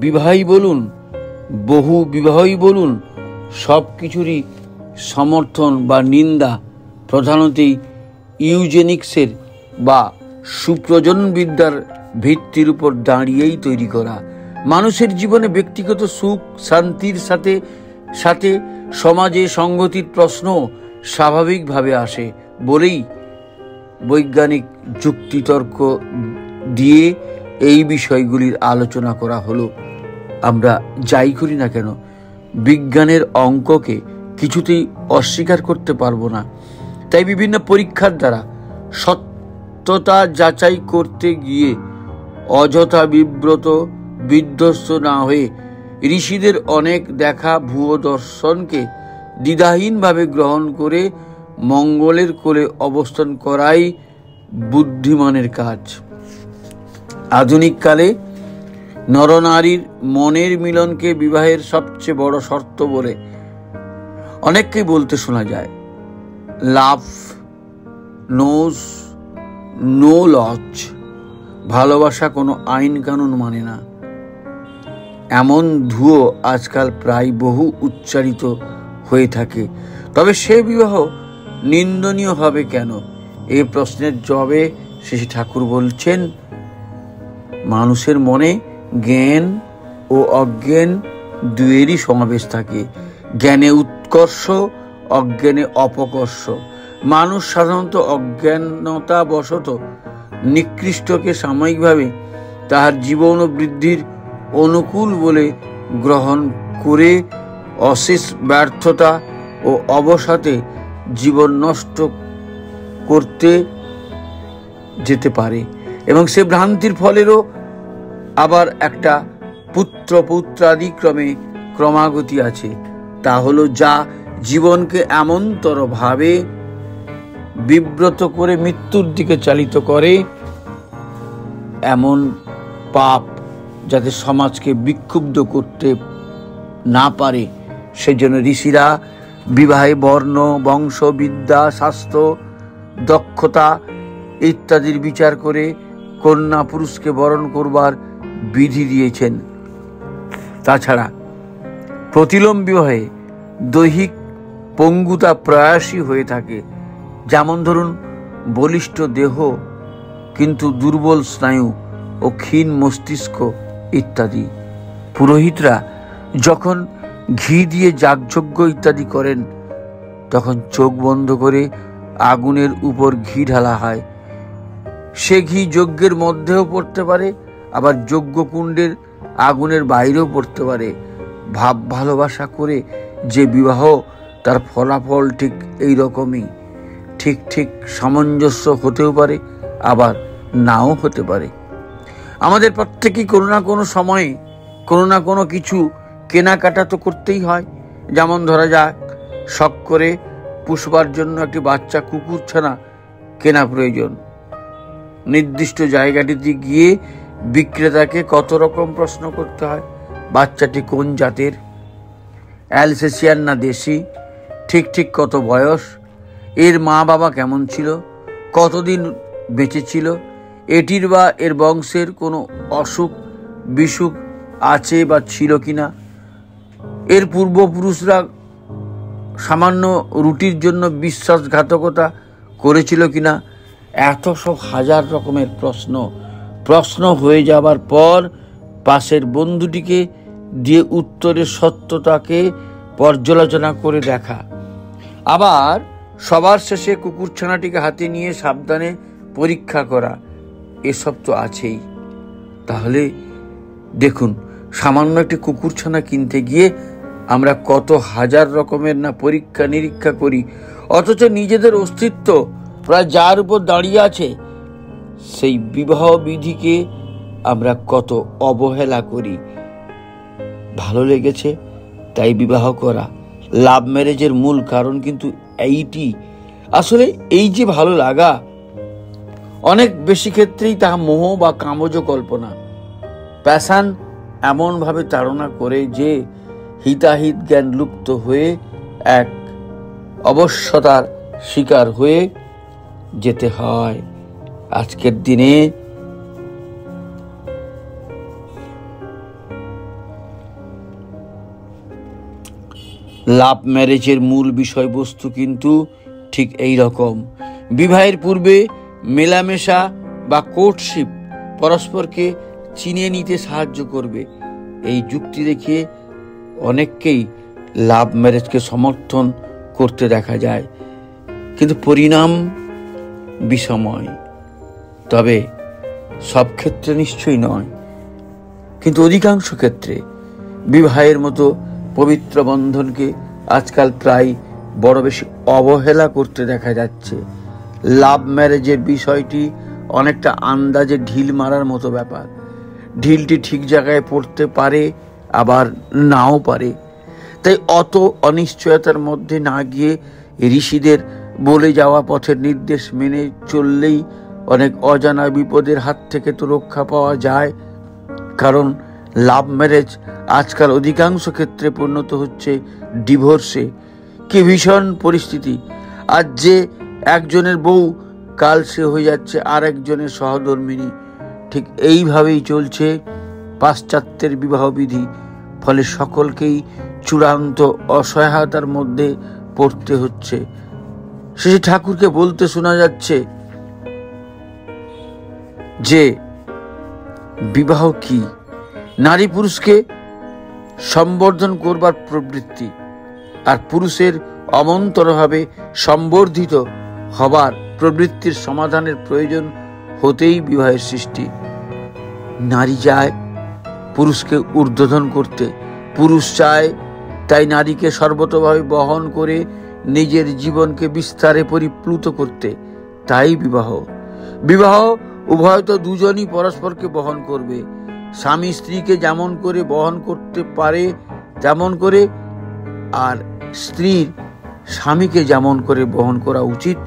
বিবাহই বলুন, বহু বিবাহই বলুন, সব কিছুরই সমর্থন বা নিন্দা প্রধানত ইউজেনিক্সের বা সুপ্রজনবিদ্যার ভিত্তির উপর দাঁড়িয়েই তৈরি করা। মানুষের জীবনে ব্যক্তিগত সুখ শান্তির সাথে সাথে সমাজে সংগতির প্রশ্ন স্বাভাবিকভাবে আসে বলেই বৈজ্ঞানিক যুক্তিতর্ক দিয়ে এই বিষয়গুলির আলোচনা করা হলো। আমরা যাই করি না কেন, বিজ্ঞানের অঙ্ককে কিছুতেই অস্বীকার করতে পারবো না। তাই বিভিন্ন পরীক্ষার দ্বারা সত্যতা যাচাই করতে গিয়ে অযথা বিধ্বস্ত না হয়ে ঋষিদের অনেক দেখা ভুয়ো দর্শনকে দ্বিধাহীনভাবে গ্রহণ করে মঙ্গলের কোলে অবস্থান করাই বুদ্ধিমানের কাজ। আধুনিক কালে নরনারীর মনের মিলনকে বিবাহের সবচেয়ে বড় শর্ত বলে অনেককেই বলতে শোনা যায়। লাভ নোজ নো লজ, ভালোবাসা কোনো আইন কানুন মানে না, এমন ধুয়ো আজকাল প্রায় বহু উচ্চারিত হয়ে থাকে। তবে সে বিবাহ নিন্দনীয় হবে কেন? এই প্রশ্নের জবাবে শ্রী ঠাকুর বলছেন, মানুষের মনে জ্ঞান ও অজ্ঞান দুয়েরই সমাবেশ থাকে। জ্ঞানে উৎকর্ষ, অজ্ঞানে অপকর্ষ। মানুষ সাধারণত অজ্ঞানতাবশত নিকৃষ্টকে সাময়িকভাবে তাহার জীবন ও বৃদ্ধির অনুকূল বলে গ্রহণ করে অশেষ ব্যর্থতা ও অবসাদে জীবন নষ্ট করতে যেতে পারে, এবং সে ভ্রান্তির ফলেরও আবার একটা পুত্র পৌত্রাদিক্রমে ক্রমাগতি আছে। তা হলো যা জীবনকে এমনতর ভাবে বিব্রত করে মৃত্যুর দিকে চালিত করে, এমন পাপ যাতে সমাজকে বিক্ষুব্ধ করতে না পারে, সেজন্য ঋষিরা বিবাহে বর্ণ, বংশ, বিদ্যা, স্বাস্থ্য, দক্ষতা ইত্যাদির বিচার করে কন্যা পুরুষকে বরণ করবার বিধি দিয়েছেন। তাছাড়া প্রতিলোম বিবাহে দৈহিক পঙ্গুতা প্রয়াসী হয়ে থাকে। যেমন ধরুন, বলিষ্ঠ দেহ কিন্তু দুর্বল স্নায়ু ও ক্ষীণ মস্তিষ্ক ইত্যাদি। পুরোহিতরা যখন ঘি দিয়ে যাগযজ্ঞ ইত্যাদি করেন, তখন চোখ বন্ধ করে আগুনের উপর ঘি ঢালা হয়। সে ঘি যজ্ঞের মধ্যেও পড়তে পারে, আবার যজ্ঞকুণ্ডের আগুনের বাইরেও পড়তে পারে। ভাব ভালোবাসা করে যে বিবাহ, তার ফলাফল ঠিক এই রকমই। ঠিক সামঞ্জস্য হতেও পারে, আবার নাও হতে পারে। আমাদের প্রত্যেকেই কোনো না কোনো সময়ে কোনো না কোনো কিছু কেনাকাটা তো করতেই হয়। যেমন ধরা যাক, শখ করে পুষবার জন্য একটি বাচ্চা কুকুরছানা কেনা প্রয়োজন। নির্দিষ্ট জায়গাটিতে গিয়ে বিক্রেতাকে কত রকম প্রশ্ন করতে হয়। বাচ্চাটি কোন জাতের, অ্যালসেশিয়ান না দেশি, ঠিক কত বয়স, এর মা বাবা কেমন ছিল, কতদিন বেঁচে ছিল, এটির বা এর বংশের কোনো অসুখ বিসুখ আছে বা ছিল কিনা, এর পূর্বপুরুষরা সামান্য রুটির জন্য বিশ্বাসঘাতকতা করেছিল কিনা। এত সব হাজার রকমের প্রশ্ন হয়ে যাবার পর পাশের বন্ধুটিকে দিয়ে উত্তরের সত্যতাকে পর্যালোচনা করে দেখা, আবার সবার শেষে কুকুরছানাটিকে হাতে নিয়ে সাবধানে পরীক্ষা করা, এসব তো আছেই। তাহলে দেখুন, সামান্য একটি কুকুরছানা কিনতে গিয়ে আমরা কত হাজার রকমের না পরীক্ষা নিরীক্ষা করি, অথচ নিজেদের অস্তিত্ব প্রায় যার উপর দাঁড়িয়ে আছে সেই বিবাহ বিধিকে আমরা কত অবহেলা করি। ভালো লেগেছে তাই বিবাহ করা। লাভ ম্যারেজের মূল কারণ কিন্তু এইটি। আসলে এই যে ভালো লাগা, অনেক বেশি ক্ষেত্রেই তাহা মোহ বা কামজ কল্পনা। প্যাশন এমনভাবে তাড়না করে যে হিতাহিত জ্ঞান লুপ্ত হয়ে এক অবশ্যতার শিকার হয়ে যেতে হয়। আজকের দিনে লাভ ম্যারেজের মূল বিষয়বস্তু কিন্তু ঠিক এই রকম। বিবাহের পূর্বে মেলামেশা বা কোর্টশিপ পরস্পরকে চিনে নিতে সাহায্য করবে। এই যুক্তি দেখিয়ে অনেককেই লাভ ম্যারেজকে সমর্থন করতে দেখা যায়, কিন্তু পরিণাম বিষময়। তবে সব ক্ষেত্রে নিশ্চয়ই নয়, কিন্তু অধিকাংশ ক্ষেত্রে বিবাহের মতো পবিত্র বন্ধনকে আজকাল প্রায় বড় বেশি অবহেলা করতে দেখা যাচ্ছে। লাভ ম্যারেজের বিষয়টি অনেকটা আন্দাজে ঢিল মারার মতো ব্যাপার। ঢিলটি ঠিক জায়গায় পড়তে পারে, আবার নাও পারে। তাই অত অনিশ্চয়তার মধ্যে না গিয়ে ঋষিদের বলে যাওয়া পথের নির্দেশ মেনে চললেই অনেক অজানা বিপদের হাত থেকে তো রক্ষা পাওয়া যায়। কারণ লাভ ম্যারেজ আজকাল অধিকাংশ ক্ষেত্রে পরিণত হচ্ছে ডিভোর্সে। কি ভীষণ পরিস্থিতি! আজ যে একজনের বউ, কাল সে হয়ে যাচ্ছে আর একজনের সহধর্মিণী। ঠিক এইভাবেই চলছে পাশ্চাত্যের বিবাহ বিধি। ফলে সকলকেই চূড়ান্ত অসহায়তার মধ্যে পড়তে হচ্ছে। শ্রী ঠাকুরকে বলতে শোনা যাচ্ছে যে বিবাহ কি? নারী পুরুষকে সম্বর্ধন করবার প্রবৃত্তি, আর পুরুষের অমন্তরভাবে সম্বর্ধিত হবার প্রবৃত্তির সমাধানের প্রয়োজন হতেই বিবাহের সৃষ্টি। নারী চায় পুরুষকে ঊর্ধ্বতন করতে, পুরুষ চায় তাই নারীকে সর্বতভাবে বহন করে নিজের জীবনকে বিস্তারে পরিপ্লুত করতে। তাই বিবাহ উভয় তো দুজনই পরস্পরকে বহন করবে। স্বামী স্ত্রীকে যেমন করে বহন করতে পারে তেমন করে, আর স্ত্রীর স্বামীকে যেমন করে বহন করা উচিত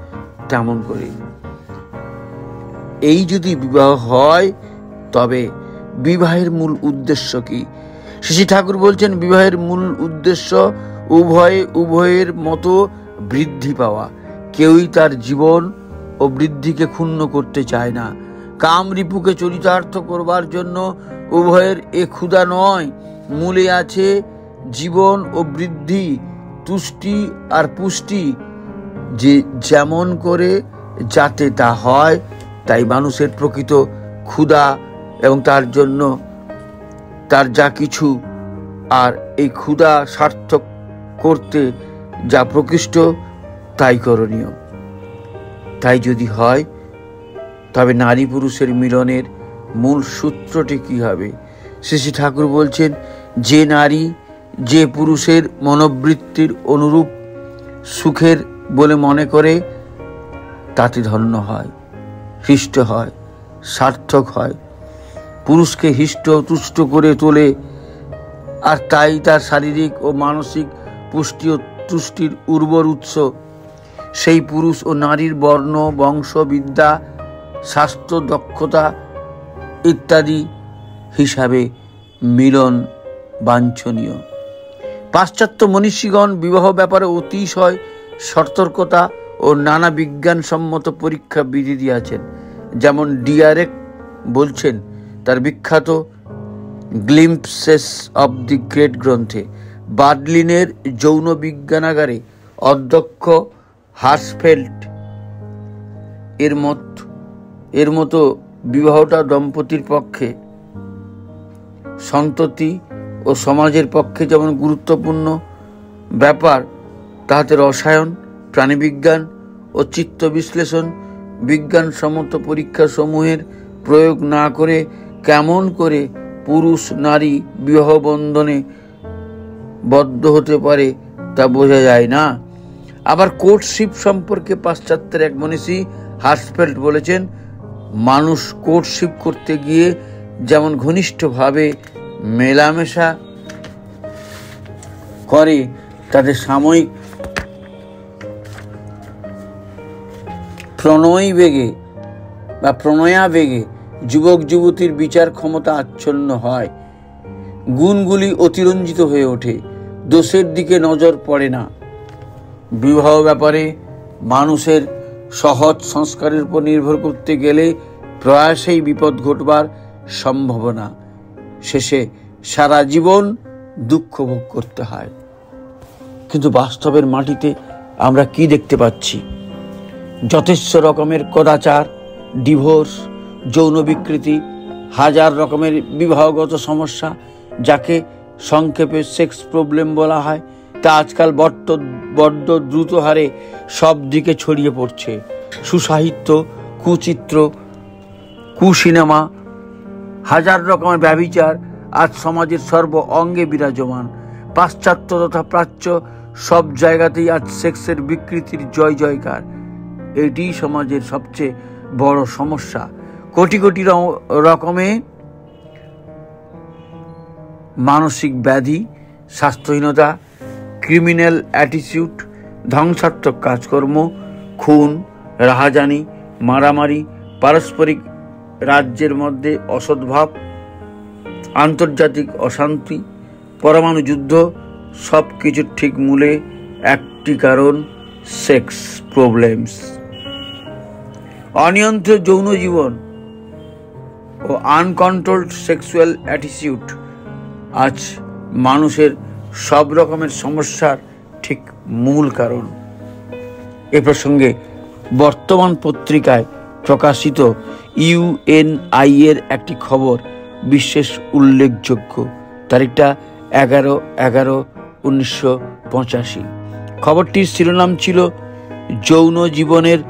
তেমন করে। এই যদি বিবাহ হয় তবে বিবাহের মূল উদ্দেশ্য কি? শ্রী ঠাকুর বলছেন, বিবাহের মূল উদ্দেশ্য উভয়ের মতো বৃদ্ধি পাওয়া। কেউই তার জীবন ও বৃদ্ধিকে ক্ষুণ্ণ করতে চায় না। কাম রিপুকে চরিতার্থ করবার জন্য উভয়ের এ ক্ষুধা নয়, মূলে আছে জীবন ও বৃদ্ধি, তুষ্টি আর পুষ্টি। যে যেমন করে যাতে তা হয়, তাই মানুষের প্রকৃত ক্ষুধা এবং তার জন্য তার যা কিছু, আর এই ক্ষুধা সার্থক করতে যা প্রকৃষ্ট তাই করণীয়। তাই যদি হয় তবে নারী পুরুষের মিলনের মূল সূত্রটি কি হবে? শ্রী ঠাকুর বলছেন, যে নারী যে পুরুষের মনোবৃত্তির অনুরূপ সুখের বলে মনে করে তাতে ধন্য হয়, হৃষ্ট হয়, সার্থক হয়, পুরুষকে হৃষ্ট তুষ্ট করে তোলে, আর তাই তার শারীরিক ও মানসিক পুষ্টি ও তুষ্টির উর্বর উৎস। সেই পুরুষ ও নারীর বর্ণ, বংশ, বিদ্যা, স্বাস্থ্য, দক্ষতা ইত্যাদি হিসাবে মিলন বাঞ্ছনীয়। পাশ্চাত্য মনীষীগণ বিবাহ ব্যাপারে অতিশয় সতর্কতা ও নানা বিজ্ঞানসম্মত পরীক্ষা বিধি দিয়েছেন। যেমন ডিয়ারেক বলছেন তার বিখ্যাত গ্লিম্পসেস অব দি গ্রেট গ্রন্থে, বার্লিনের যৌন বিজ্ঞানাগারে অধ্যক্ষ হার্সফেল্ড এর মতো বিবাহটা দম্পতির পক্ষে, সন্ততি ও সমাজের পক্ষে যেমন গুরুত্বপূর্ণ ব্যাপার, তাহাতে রসায়ন, প্রাণীবিজ্ঞান ও চিত্ত বিশ্লেষণ বিজ্ঞানসম্মত পরীক্ষা সমূহের প্রয়োগ না করে কেমন করে পুরুষ নারী বিবাহ বন্ধনে বদ্ধ হতে পারে তা বোঝা যায় না। আবার কোর্টশিপ সম্পর্কে পাশ্চাত্যের এক মনীষী হার্সফেল্ড বলেছেন, মানুষ কোর্টশিপ করতে গিয়ে যেমন ঘনিষ্ঠভাবে মেলামেশা করে তাদের সাময়িক প্রণয়াবেগে যুবক যুবতীর বিচার ক্ষমতা আচ্ছন্ন হয়, গুণগুলি অতিরঞ্জিত হয়ে ওঠে, দোষের দিকে নজর পড়ে না। বিবাহ ব্যাপারে মানুষের সহজ সংস্কারের উপর নির্ভর করতে গেলে প্রয়াসেই বিপদ ঘটবার সম্ভাবনা, শেষে সারা জীবন দুঃখ ভোগ করতে হয়। কিন্তু বাস্তবের মাটিতে আমরা কি দেখতে পাচ্ছি? যথেষ্ট রকমের কদাচার, ডিভোর্স, যৌন বিকৃতি, হাজার রকমের বিবাহগত সমস্যা, যাকে সংক্ষেপে সেক্স প্রবলেম বলা হয়, তা আজকাল বড্ড দ্রুত হারে সব দিকে ছড়িয়ে পড়ছে। সুসাহিত্য, কুচিত্র, কুসিনেমা, হাজার রকমের ব্যভিচার আজ সমাজের সর্ব অঙ্গে বিরাজমান। পাশ্চাত্য তথা প্রাচ্য সব জায়গাতেই আজ সেক্সের বিকৃতির জয় জয়কার। এটি সমাজের সবচেয়ে বড় সমস্যা। কোটি কোটি রকমে মানসিক ব্যাধি, স্বাস্থ্যহীনতা, ক্রিমিনাল অ্যাটিটিউড, ধ্বংসাত্মক কাজকর্ম, খুন, রাহাজানি, মারামারি, পারস্পরিক রাজ্যের মধ্যে অসদ্ভাব, আন্তর্জাতিক অশান্তি, পরমাণু যুদ্ধ, সব কিছুর ঠিক মূলে একটি কারণ, সেক্স প্রবলেমস। অনিয়ন্ত্রিত যৌন জীবন ও আনকন্ট্রোলড সেক্সুয়াল অ্যাটিটিউড আজ মানুষের সব রকমের সমস্যার ঠিক মূল কারণ। এ প্রসঙ্গে বর্তমান পত্রিকায় প্রকাশিত UNI এর একটি খবর বিশেষ উল্লেখযোগ্য। তারিখটা 11/11/1985। খবরটির শিরোনাম ছিল যৌন জীবনের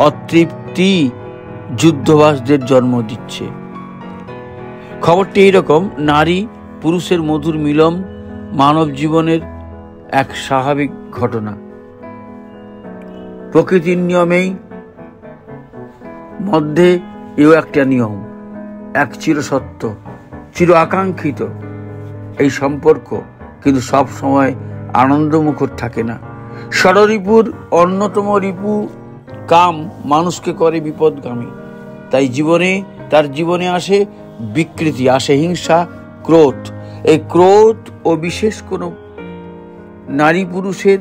অতৃপ্তি যুদ্ধবাসদের জন্ম দিচ্ছে। খবরটি এইরকম: নারী পুরুষের মধুর মিলন মানব জীবনের এক স্বাভাবিক ঘটনা। প্রকৃতির নিয়মেই মধ্যে এও একটা নিয়ম, এক চিরসত্য, চির আকাঙ্ক্ষিত এই সম্পর্ক কিন্তু সব সময় আনন্দমুখর থাকে না। ষড়রিপুর অন্যতম রিপু কাম মানুষকে করে বিপদগামী। তাই তার জীবনে আসে বিকৃতি, আসে হিংসা, ক্রোধ। এই ক্রোধ ও বিশেষ কোনো নারী পুরুষের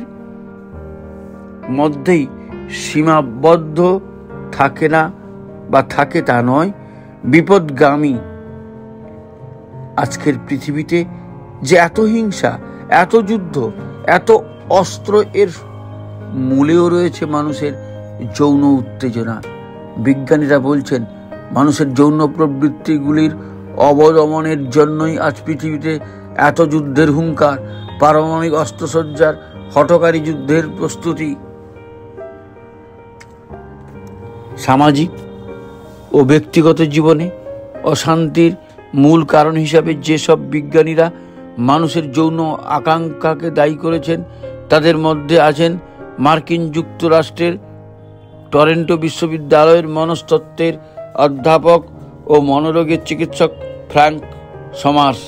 মধ্যেই সীমাবদ্ধ থাকে না, বা থাকে তা নয়, বিপদগামী। আজকের পৃথিবীতে যে এত হিংসা, এত যুদ্ধ, এত অস্ত্র, এর মূলেও রয়েছে মানুষের যৌন উত্তেজনা। বিজ্ঞানীরা বলছেন মানুষের যৌন প্রবৃত্তিগুলির অবদমনের জন্যই আজ পৃথিবীতে এত যুদ্ধের হুঙ্কার, পারমাণবিক অস্ত্রসজ্জার হঠকারী যুদ্ধের প্রস্তুতি। সামাজিক ও ব্যক্তিগত জীবনে অশান্তির মূল কারণ হিসাবে যেসব বিজ্ঞানীরা মানুষের যৌন আকাঙ্ক্ষাকে দায়ী করেছেন, তাদের মধ্যে আছেন মার্কিন যুক্তরাষ্ট্রের টরন্টো বিশ্ববিদ্যালয়ের মনস্তত্ত্বের অধ্যাপক ও মনোরোগের চিকিৎসক ফ্র্যাঙ্ক সমার্স।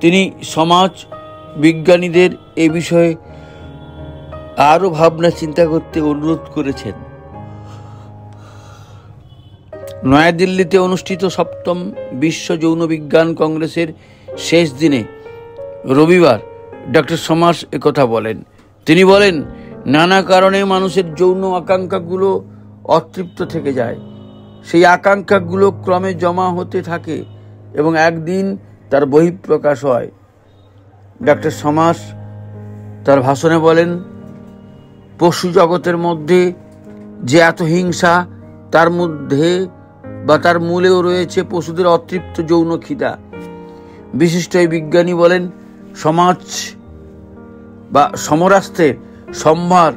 তিনি সমাজ বিজ্ঞানীদের এ বিষয়ে আরও ভাবনা চিন্তা করতে অনুরোধ করেছেন। নয়াদিল্লিতে অনুষ্ঠিত ৭ম বিশ্ব যৌন বিজ্ঞান কংগ্রেসের শেষ দিনে রবিবার ডক্টর সমার্স একথা বলেন। তিনি বলেন, নানা কারণে মানুষের যৌন আকাঙ্ক্ষাগুলো অতৃপ্ত থেকে যায়। সেই আকাঙ্ক্ষাগুলো ক্রমে জমা হতে থাকে এবং একদিন তার বহিঃপ্রকাশ হয়। ডক্টর সমার্স তার ভাষণে বলেন, পশু জগতের মধ্যে যে এত হিংসা, তার মধ্যে বা তার মূলেও রয়েছে পশুদের অতৃপ্ত যৌন খিদা। বিশিষ্ট এই বিজ্ঞানী বলেন, সমাজ বা সমরাস্ত্রের সম্ভার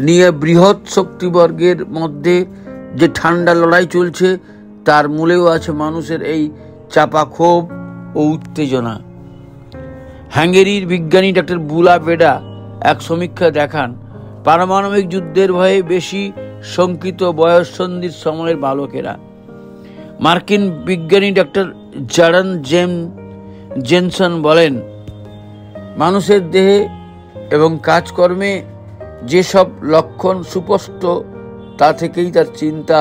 নিয়ে বৃহৎ শক্তিবর্গের মধ্যে যে ঠান্ডা লড়াই চলছে, তার মূলেও আছে মানুষের এই চাপা ক্ষোভ ও উত্তেজনা। হাঙ্গেরির বিজ্ঞানী ডক্টর বুলা বেডা এক সমীক্ষা দেখান, পারমাণবিক যুদ্ধের ভয়ে বেশি শঙ্কিত বয়ঃসন্ধির সময়ের বালকেরা। মার্কিন বিজ্ঞানী ডক্টর জারন জেনসন বলেন, মানুষের দেহে এবং কাজকর্মে যেসব লক্ষণ সুস্পষ্ট, তা থেকেই তার চিন্তা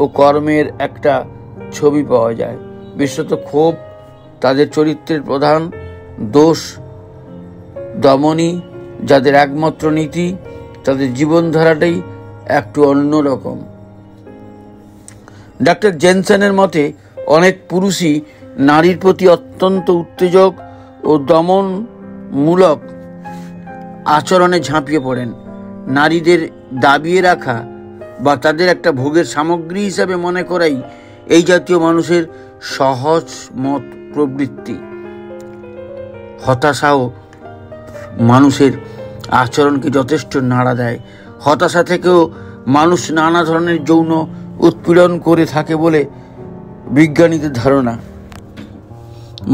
ও কর্মের একটা ছবি পাওয়া যায়। বিশেষত ক্ষোভ তাদের চরিত্রের প্রধান দোষ, দমনী যাদের একমাত্র নীতি, তাদের জীবনধারাটাই একটু অন্যরকম। ডাক্তার জেনসেনের মতে অনেক পুরুষই নারীর প্রতি অত্যন্ত উত্তেজক ও দমনমূলক আচরণে ঝাঁপিয়ে পড়েন। নারীদের দাবিয়ে রাখা বা তাদের একটা ভোগের সামগ্রী হিসাবে মনে করাই এই জাতীয় মানুষের সহজ মত প্রবৃত্তি। হতাশাও মানুষের আচরণকে যথেষ্ট নাড়া দেয়। হতাশা থেকেও মানুষ নানা ধরনের যৌন উৎপীড়ন করে থাকে বলে বিজ্ঞানীদের ধারণা।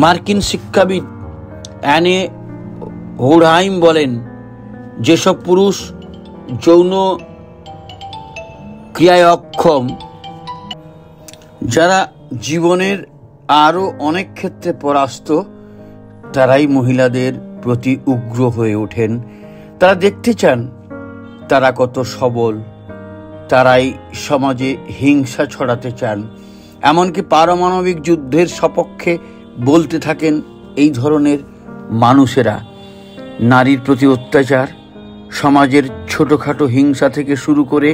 মার্কিন শিক্ষাবিদ অ্যানে হোরহাইম বলেন, যেসব পুরুষ যৌন ক্রিয়ায় অক্ষম, যারা জীবনের আরও অনেক ক্ষেত্রে পরাস্ত, তারাই মহিলাদের প্রতি উগ্র হয়ে ওঠেন। তারা দেখতে চান তারা কত সবল, তারাই সমাজে হিংসা ছড়াতে চান, এমনকি পারমাণবিক যুদ্ধের সপক্ষে বলতে থাকেন এই ধরনের মানুষেরা। নারীর প্রতি অত্যাচার, সমাজের ছোটোখাটো হিংসা থেকে শুরু করে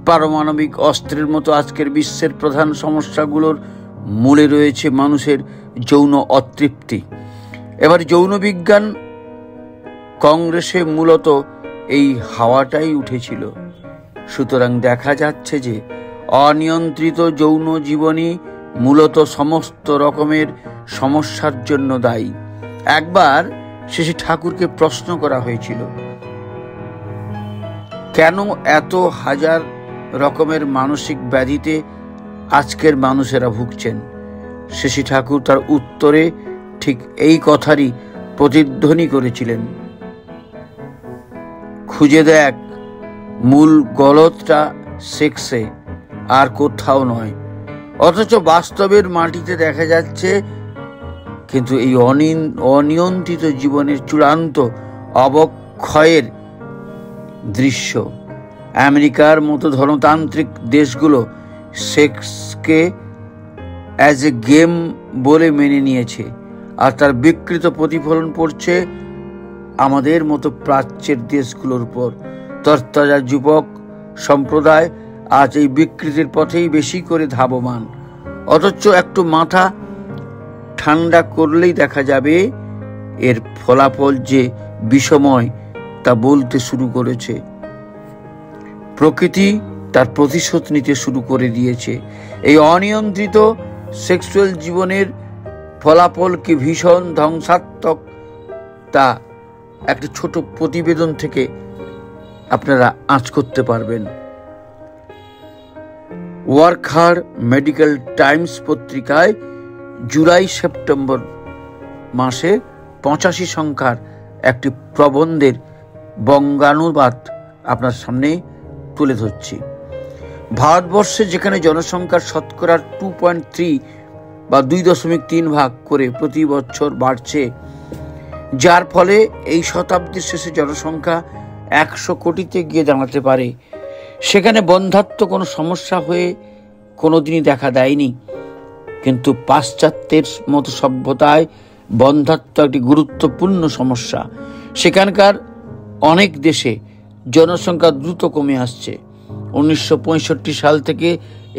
পারমাণবিক অস্ত্রের মতো আজকের বিশ্বের প্রধান সমস্যাগুলোর মূলে রয়েছে মানুষের যৌন অতৃপ্তি। এবার যৌন বিজ্ঞান কংগ্রেসে মূলত এই হাওয়াটাই উঠেছিল। সুতরাং দেখা যাচ্ছে যে অনিয়ন্ত্রিত যৌন জীবনই মূলত সমস্ত রকমের সমস্যার জন্য দায়ী। একবার শেষে ঠাকুরকে প্রশ্ন করা হয়েছিল, কেন এত হাজার রকমের মানসিক ব্যাধিতে আজকের মানুষেরা ভুগছেন? শেষে ঠাকুর তার উত্তরে ঠিক এই কথারই প্রতিধ্বনি করেছিলেন, খুঁজে দেখ, মূল গলতটা সেক্সে, আর কোথাও নয়। অথচ বাস্তবের মাটিতে দেখা যাচ্ছে কিন্তু এই অনিয়ন্ত্রিত জীবনের চূড়ান্ত অবক্ষয়ের দৃশ্য। আমেরিকার মতো ধনতান্ত্রিক দেশগুলো সেক্সকে অ্যাজ এ গেম বলে মেনে নিয়েছে, আর তার বিকৃত প্রতিফলন পড়ছে আমাদের মতো প্রাচ্যের দেশগুলোর উপর। তরতাজা যুবক সম্প্রদায় আজ এই বিকৃতির পথেই বেশি করে ধাবমান। অথচ একটু মাথা ঠান্ডা করলেই দেখা যাবে এর ফলাফল যে বিষময় তা বলতে শুরু করেছে। প্রকৃতি তার প্রতিশোধ নিতে শুরু করে দিয়েছে। এই অনিয়ন্ত্রিত সেক্সুয়াল জীবনের ফলাফল কি ভীষণ ধ্বংসাত্মক, তা একটা ছোট প্রতিবেদন থেকে আপনারা আঁচ করতে পারবেন। ওয়ার্কহার্ড মেডিকেল টাইমস পত্রিকায় জুলাই সেপ্টেম্বর মাসে 85 সংখ্যার একটি প্রবন্ধের বঙ্গানুবাদ আপনার সামনে তুলে ধরছি। ভারতবর্ষে যেখানে জনসংখ্যার শতকরা 2.3 বা 2.3 ভাগ করে প্রতি বছর বাড়ছে, যার ফলে এই শতাব্দীর শেষে জনসংখ্যা 100 কোটিতে গিয়ে দাঁড়াতে পারে, সেখানে বন্ধ্যাত্ব কোনো সমস্যা হয়ে কোনোদিনই দেখা দেয়নি। কিন্তু পাশ্চাত্যের মতো সভ্যতায় বন্ধ্যাত্ব একটি গুরুত্বপূর্ণ সমস্যা। সেখানকার অনেক দেশে জনসংখ্যা দ্রুত কমে আসছে। 1965 সাল থেকে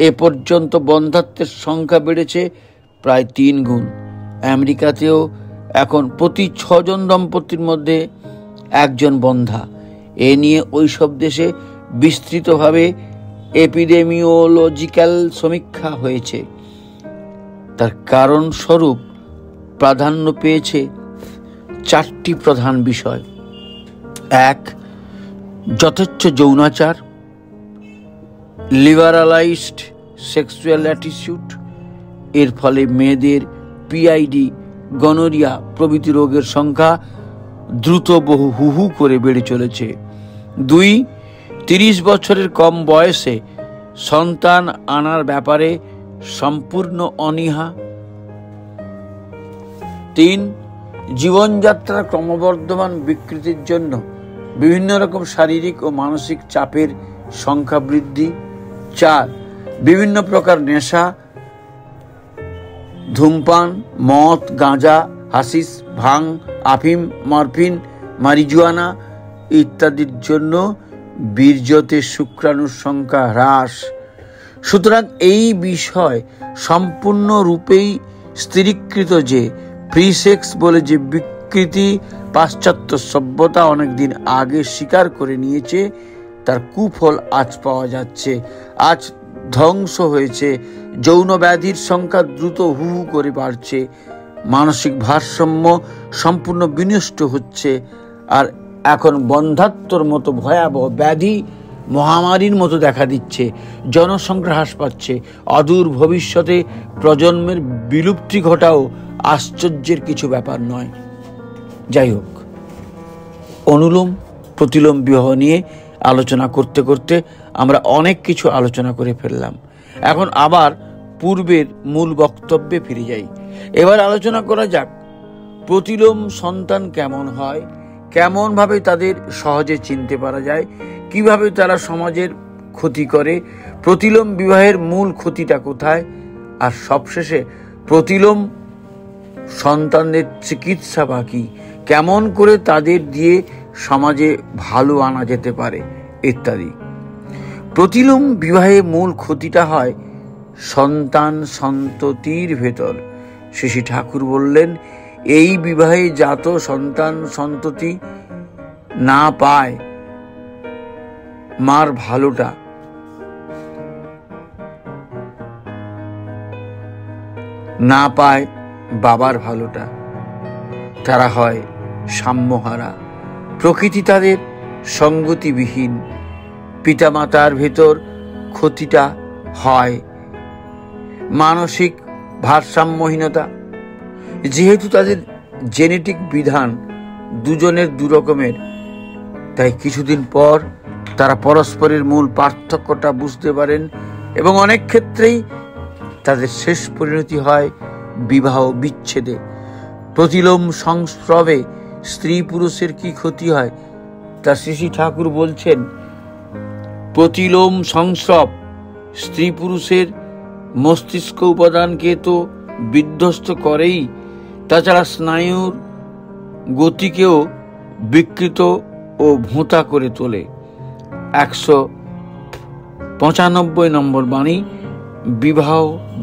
এ পর্যন্ত বন্ধ্যাত্বের সংখ্যা বেড়েছে প্রায় 3 গুণ। আমেরিকাতেও এখন প্রতি 6 জন দম্পতির মধ্যে 1 জন বন্ধ্যা। এ নিয়ে ওইসব দেশে বিস্তৃতভাবে এপিডেমিওলজিক্যাল সমীক্ষা হয়েছে। তার কারণ স্বরূপ প্রাধান্য পেয়েছে 4টি প্রধান বিষয়। 1, যথেচ্ছ যৌনাচার, লিবারালাইজড সেক্সুয়াল অ্যাটিটিউড। এর ফলে মেয়েদের পিআইডি, গনোরিয়া প্রভৃতি রোগের সংখ্যা দ্রুত হু করে বেড়ে চলেছে। 2, 30 বছরের কম বয়সে সন্তান আনার ব্যাপারে সম্পূর্ণ অনীহা। 3, জীবনযাত্রার ক্রমবর্ধমান বিকৃতির জন্য বিভিন্ন রকম শারীরিক ও মানসিক চাপের সংখ্যা বৃদ্ধি। 4, বিভিন্ন প্রকার নেশা, ধূমপান, মদ, গাঁজা, হাশিশ, ভাং, আফিম, মরফিন, মারিজুয়ানা ইত্যাদির জন্য বীর্যতে শুক্রাণুর সংখ্যা হ্রাস। সুতরাং এই বিষয় সম্পূর্ণরূপেই স্থিরীকৃত যে ফ্রি সেক্স বলে যে বিকৃতি পাশ্চাত্য সভ্যতা অনেকদিন আগে স্বীকার করে নিয়েছে, তার কুফল আজ পাওয়া যাচ্ছে। আজ ধ্বংস হয়েছে, যৌন ব্যাধির সংখ্যা দ্রুত হু হু করে বাড়ছে, মানসিক ভারসাম্য সম্পূর্ণ বিনষ্ট হচ্ছে, আর এখন বন্ধ্যাত্বর মতো ভয়াবহ ব্যাধি মহামারীর মতো দেখা দিচ্ছে, জনসংখ্যা হ্রাস পাচ্ছে, অদূর ভবিষ্যতে প্রজন্মের বিলুপ্তি ঘটাও আশ্চর্যের কিছু ব্যাপার নয়। যাই হোক, অনুলোম প্রতিলোম বিবাহ নিয়ে আলোচনা করতে করতে আমরা অনেক কিছু আলোচনা করে ফেললাম। এখন আবার পূর্বের মূল বক্তব্যে ফিরে যাই। এবার আলোচনা করা যাক প্রতিলোম সন্তান কেমন হয়, কেমন ভাবে তাদের সহজে চিনতে পারা যায়, কিভাবে তারা সমাজের ক্ষতি করে, প্রতিলোম বিবাহের মূল ক্ষতিটা কোথায়, আর সবশেষে প্রতিলোম সন্তানদের চিকিৎসা বা কি, কেমন করে তাদের দিয়ে সমাজে ভালো আনা যেতে পারে ইত্যাদি। প্রতিলোম বিবাহে মূল ক্ষতিটা হয় সন্তান সন্ততির ভেতর। শ্রী ঠাকুর বললেন, এই বিবাহে জাত সন্তান সন্ততি না পায় মার ভালোটা, না পায় বাবার ভালোটা, তারা হয় সাম্যহারা, প্রকৃতি তাদের সঙ্গতিবিহীন, পিতামাতার ভেতর ক্ষতিটা হয় মানসিক ভারসাম্যহীনতা। যেহেতু তাদের জেনেটিক বিধান দুজনের দুরকমের, তাই কিছুদিন পর তারা পরস্পরের মূল পার্থক্যটা বুঝতে পারেন এবং অনেক ক্ষেত্রেই তাদের শেষ পরিণতি হয় বিবাহ বিচ্ছেদে। প্রতিলোম সংস্রবে স্ত্রী পুরুষের কি ক্ষতি হয় তা শ্রী ঠাকুর বলছেন, প্রতিলোম সংস্রব স্ত্রী পুরুষের মস্তিষ্ক উপাদানকে তো বিধ্বস্ত করেই, তাছাড়া স্নায়ুর গতিকেও বিকৃত ও ভোঁতা করে তোলে। 195 নম্বর বাণী, বিবাহ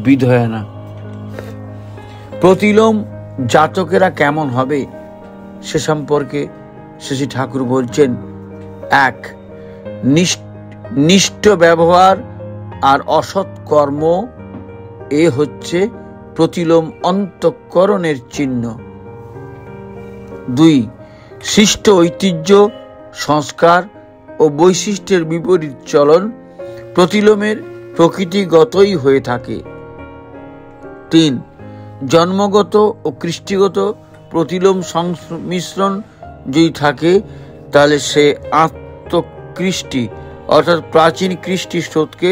বিধয়ানা। প্রতিলোম জাতকেরা কেমন হবে সে সম্পর্কে শ্রী ঠাকুর বলছেন, 1, নিষ্ঠ ব্যবহার আর অসৎ কর্ম, এ হচ্ছে প্রতিলোম অন্তঃকরণের চিহ্ন। 2, সৃষ্ট ঐতিহ্য, সংস্কার ও বৈশিষ্ট্যের বিপরীত চলন প্রতিলোমের প্রকৃতিগতই হয়ে থাকে। 3, জন্মগত ও কৃষ্টিগত প্রতিলোম সংমিশ্রণ যদি থাকে তাহলে সে আত্মকৃষ্টি অর্থাৎ প্রাচীন কৃষ্টি স্রোতকে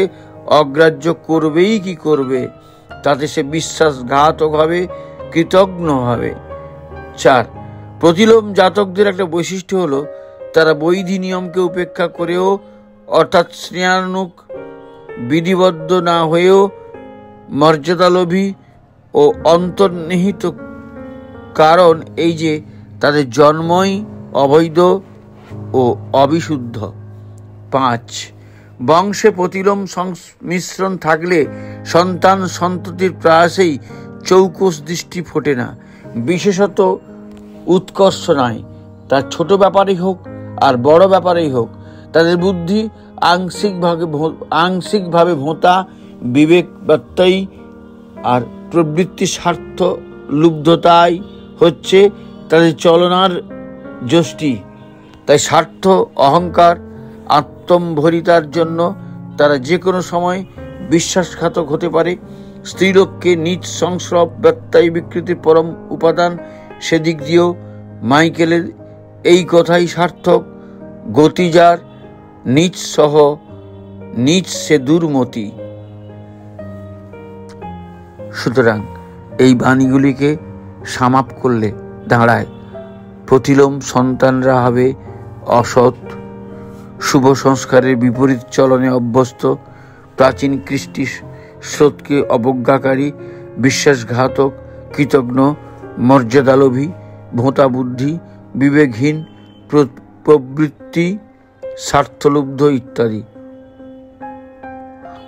অগ্রাহ্য করবেই কি করবে, তাতে সে বিশ্বাসঘাতক হবে, কৃতজ্ঞ হবে। 4, প্রতিলোম জাতকদের একটা বৈশিষ্ট্য হলো তারা বৈধি নিয়মকে উপেক্ষা করেও অর্থাৎ স্নেহানুক বিধিবদ্ধ না হয়েও মর্যাদালোভী ও অন্তর্নিহিত, কারণ এই যে তাদের জন্মই অবৈধ ও অবিশুদ্ধ। 5, বংশে প্রতিলোম সংমিশ্রণ থাকলে সন্তান সন্ততির প্রয়াসেই চৌকস দৃষ্টি ফোটে না, বিশেষত উৎকর্ষ নয়, তার ছোট ব্যাপারেই হোক আর বড় ব্যাপারেই হোক, তাদের বুদ্ধি আংশিকভাবে ভোঁতা, বিবেক ব্যত্যয়ী আর প্রবৃত্তি স্বার্থ লুব্ধতাই হচ্ছে তাদের চলনার যষ্টি। তাই স্বার্থ, অহংকার, আত্মম্ভরিতার জন্য তারা যে কোনো সময় বিশ্বাসঘাতক হতে পারে। স্ত্রীলোককে নিজ সংস্রব ব্যত্যয়ী বিকৃতির পরম উপাদান, সেদিক দিয়েও মাইকেলের এই কথাই সার্থক, গতি যার নিজ সহ নিজ সে দুর্মতি। সুতরাং এই বাণীগুলিকে সামাপ করলে দাঁড়ায়। প্রতিলোম সন্তানরা হবে অসৎ, শুভ সংস্কারের বিপরীত চলনে অভ্যস্ত, প্রাচীন কৃষ্টি স্রোতকে অবজ্ঞাকারী, বিশ্বাসঘাতক, কৃতজ্ঞ, মর্যাদালোভী, ভোঁতা বুদ্ধি, বিবেকহীন প্রবৃত্তি, স্বার্থলুব্ধ ইত্যাদি।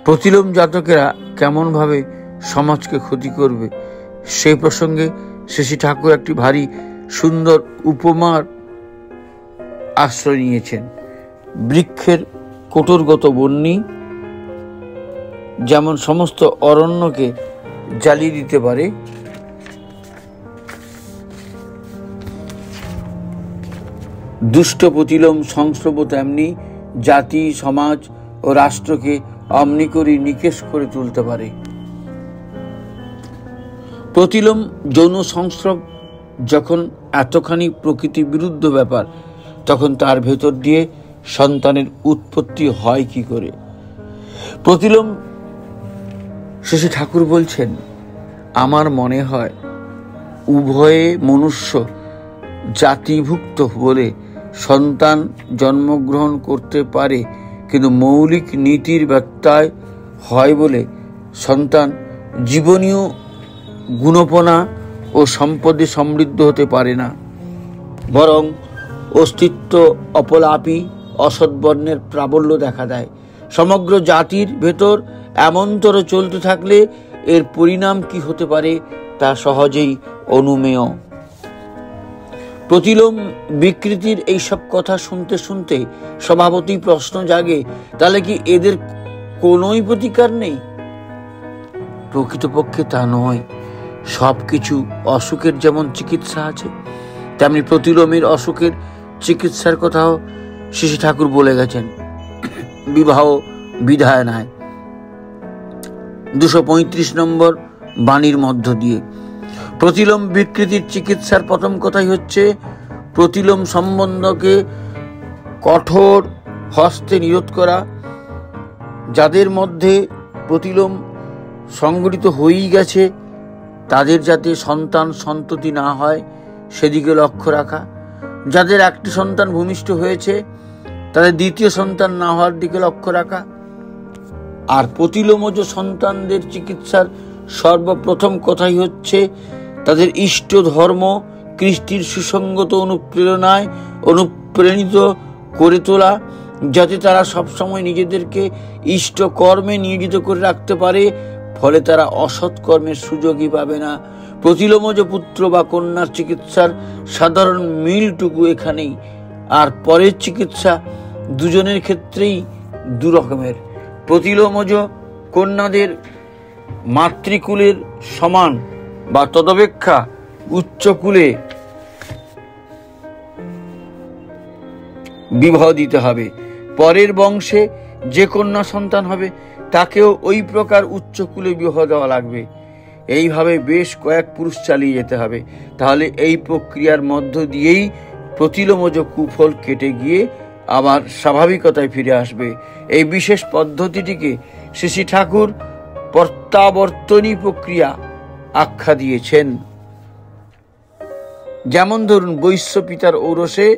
প্রতিলোম জাতকেরা কেমনভাবে সমাজকে ক্ষতি করবে সেই প্রসঙ্গে শ্রী ঠাকুর একটি ভারী সুন্দর উপমার আশ্রয় নিয়েছেন। বৃক্ষের কোটরগত বহ্নি যেমন সমস্ত অরণ্যকে জ্বালিয়ে দিতে পারে, দুষ্ট প্রতিলোম সংস্রব তেমনি জাতি, সমাজ ও রাষ্ট্রকে অমনি করে নিকেশ করে তুলতে পারে। প্রতিলোম যৌন সংস্রব যখন এতখানি প্রকৃতি বিরুদ্ধ ব্যাপার, তখন তার ভেতর দিয়ে সন্তানের উৎপত্তি হয় কি করে? প্রতিলোম শ্রী ঠাকুর বলছেন, আমার মনে হয় উভয়ে মনুষ্য জাতিভুক্ত বলে সন্তান জন্মগ্রহণ করতে পারে, কিন্তু মৌলিক নীতির ব্যত্যয় হয় বলে সন্তান জীবনীয় গুণপনা ও সম্পদে সমৃদ্ধ হতে পারে না, বরং অস্তিত্ব অপলাপী অসৎবর্ণের প্রাবল্য দেখা দেয়। সমগ্র জাতির ভেতর এমনতর চলতে থাকলে এর পরিণাম কি হতে পারে তা সহজেই অনুমেয়। প্রতিলোম বিকৃতির এইসব কথা শুনতে শুনতে স্বভাবতই প্রশ্ন জাগে, তাহলে কি এদের কোনোই প্রতিকার নেই? প্রকৃতপক্ষে তা নয়। সবকিছু অসুখের যেমন চিকিৎসা আছে, তেমনি প্রতিলোমের অসুখের চিকিৎসার কথাও শ্রী ঠাকুর বলে গেছেন বিবাহ বিধায়নায় 235 নম্বর বাণীর মধ্য দিয়ে। প্রতিলোম বিকৃতির চিকিৎসার প্রথম কথাই হচ্ছে প্রতিলোম সম্বন্ধকে কঠোর হস্তে নিরোধ করা। যাদের মধ্যে প্রতিলোম সংগঠিত হয়েই গেছে তাদের যাতে সন্তান সন্ততি না হয় সেদিকে লক্ষ্য রাখা। যাদের একটি সন্তান ভূমিষ্ঠ হয়েছে তাদের দ্বিতীয় সন্তান না হওয়ার দিকে লক্ষ্য রাখা। আর প্রতিলোমজ সন্তানদের চিকিৎসার সর্বপ্রথম কথাই হচ্ছে তাদের ইষ্ট ধর্ম কৃষ্টির সুসঙ্গত অনুপ্রেরণায় অনুপ্রাণিত করে তোলা, যাতে তারা সবসময় নিজেদেরকে ইষ্ট কর্মে নিয়োজিত করে রাখতে পারে, ফলে তারা অসৎ কর্মের সুযোগই পাবে না। প্রতিলোমজ পুত্র বা কন্যার চিকিৎসার সাধারণ মিলটুকু এখানেই। আর পরের চিকিৎসা দুজনের ক্ষেত্রেই দুরকমের। প্রতিলোমজ কন্যাদের মাতৃকুলের সমান বা তদপেক্ষা উচ্চকুলে বিবাহ দিতে হবে। পরের বংশে যে কন্যা সন্তান হবে তাকেও ওই প্রকার উচ্চকুলে বিবাহ দেওয়া লাগবে। এইভাবে বেশ কয়েক পুরুষ চালিয়ে যেতে হবে। তাহলে এই প্রক্রিয়ার মধ্য দিয়েই প্রতিলোমজ কুফল কেটে গিয়ে আবার স্বাভাবিকতায় ফিরে আসবে। এই বিশেষ পদ্ধতিটিকে শ্রী ঠাকুর প্রত্যাবর্তনী প্রক্রিয়া আখ্যা দিয়েছেন। যেমন ধরুন, বৈশ্য পিতার ঔরসে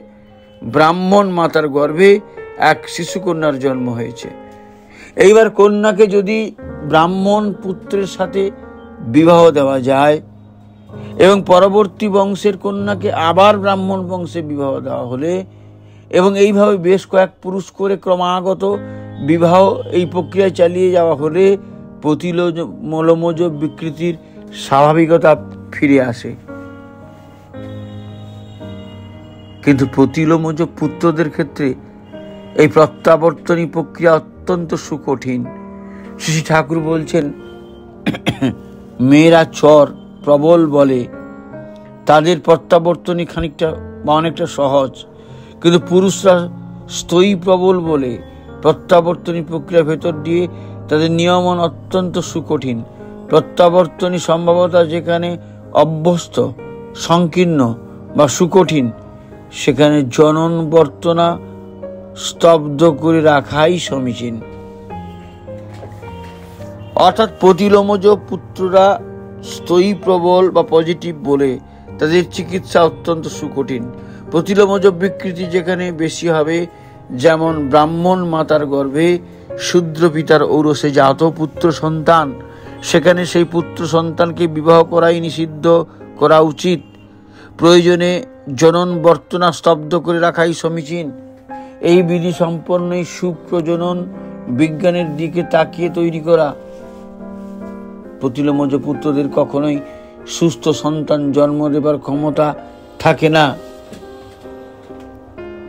ব্রাহ্মণ মাতার গর্ভে এক শিশুকন্যার জন্ম হয়েছে। এইবার কন্যাকে যদি ব্রাহ্মণ পুত্রের সাথে বিবাহ দেওয়া যায় এবং পরবর্তী বংশের কন্যাকে আবার ব্রাহ্মণ বংশে বিবাহ দেওয়া হলে এবং এইভাবে বেশ কয়েক পুরুষ করে ক্রমাগত বিবাহ এই প্রক্রিয়া চালিয়ে যাওয়া হলে প্রতিলোমজ বিকৃতির স্বাভাবিকতা ফিরে আসে। কিন্তু প্রতিলোমজ পুত্রদের ক্ষেত্রে এই প্রত্যাবর্তনী প্রক্রিয়া অত্যন্ত সুকঠিন। শ্রী ঠাকুর বলছেন, মেয়েরা চর প্রবল বলে তাদের প্রত্যাবর্তনী খানিকটা বা অনেকটা সহজ, কিন্তু পুরুষরা স্থয়ী প্রবল বলে প্রত্যাবর্তনী প্রক্রিয়ার ভেতর দিয়ে তাদের নিয়মন অত্যন্ত সুকঠিন। প্রত্যাবর্তনী সম্ভবতা যেখানে অভ্যস্ত, সংকীর্ণ বা সুকঠিন, সেখানে জনন বর্তনা স্তব্ধ করে রাখাই সমীচীন। অর্থাৎ প্রতিলোমজ পুত্ররা স্থয়ী প্রবল বা পজিটিভ বলে তাদের চিকিৎসা অত্যন্ত সুকঠিন। প্রতিলোমজ বিকৃতি যেখানে বেশি হবে, যেমন ব্রাহ্মণ মাতার গর্ভে শূদ্র পিতার ঔরসে জাত পুত্র সন্তান, সেখানে সেই পুত্র সন্তানকে বিবাহ করাই নিষিদ্ধ করা উচিত। প্রয়োজনে জনন বর্তনা স্তব্ধ করে রাখাই সমীচীন। এই বিধি সম্পন্নই সুপ্রজনন বিজ্ঞানের দিকে তাকিয়ে তৈরি করা। প্রতিলোমজ পুত্রদের কখনোই সুস্থ সন্তান জন্ম দেবার ক্ষমতা থাকে না,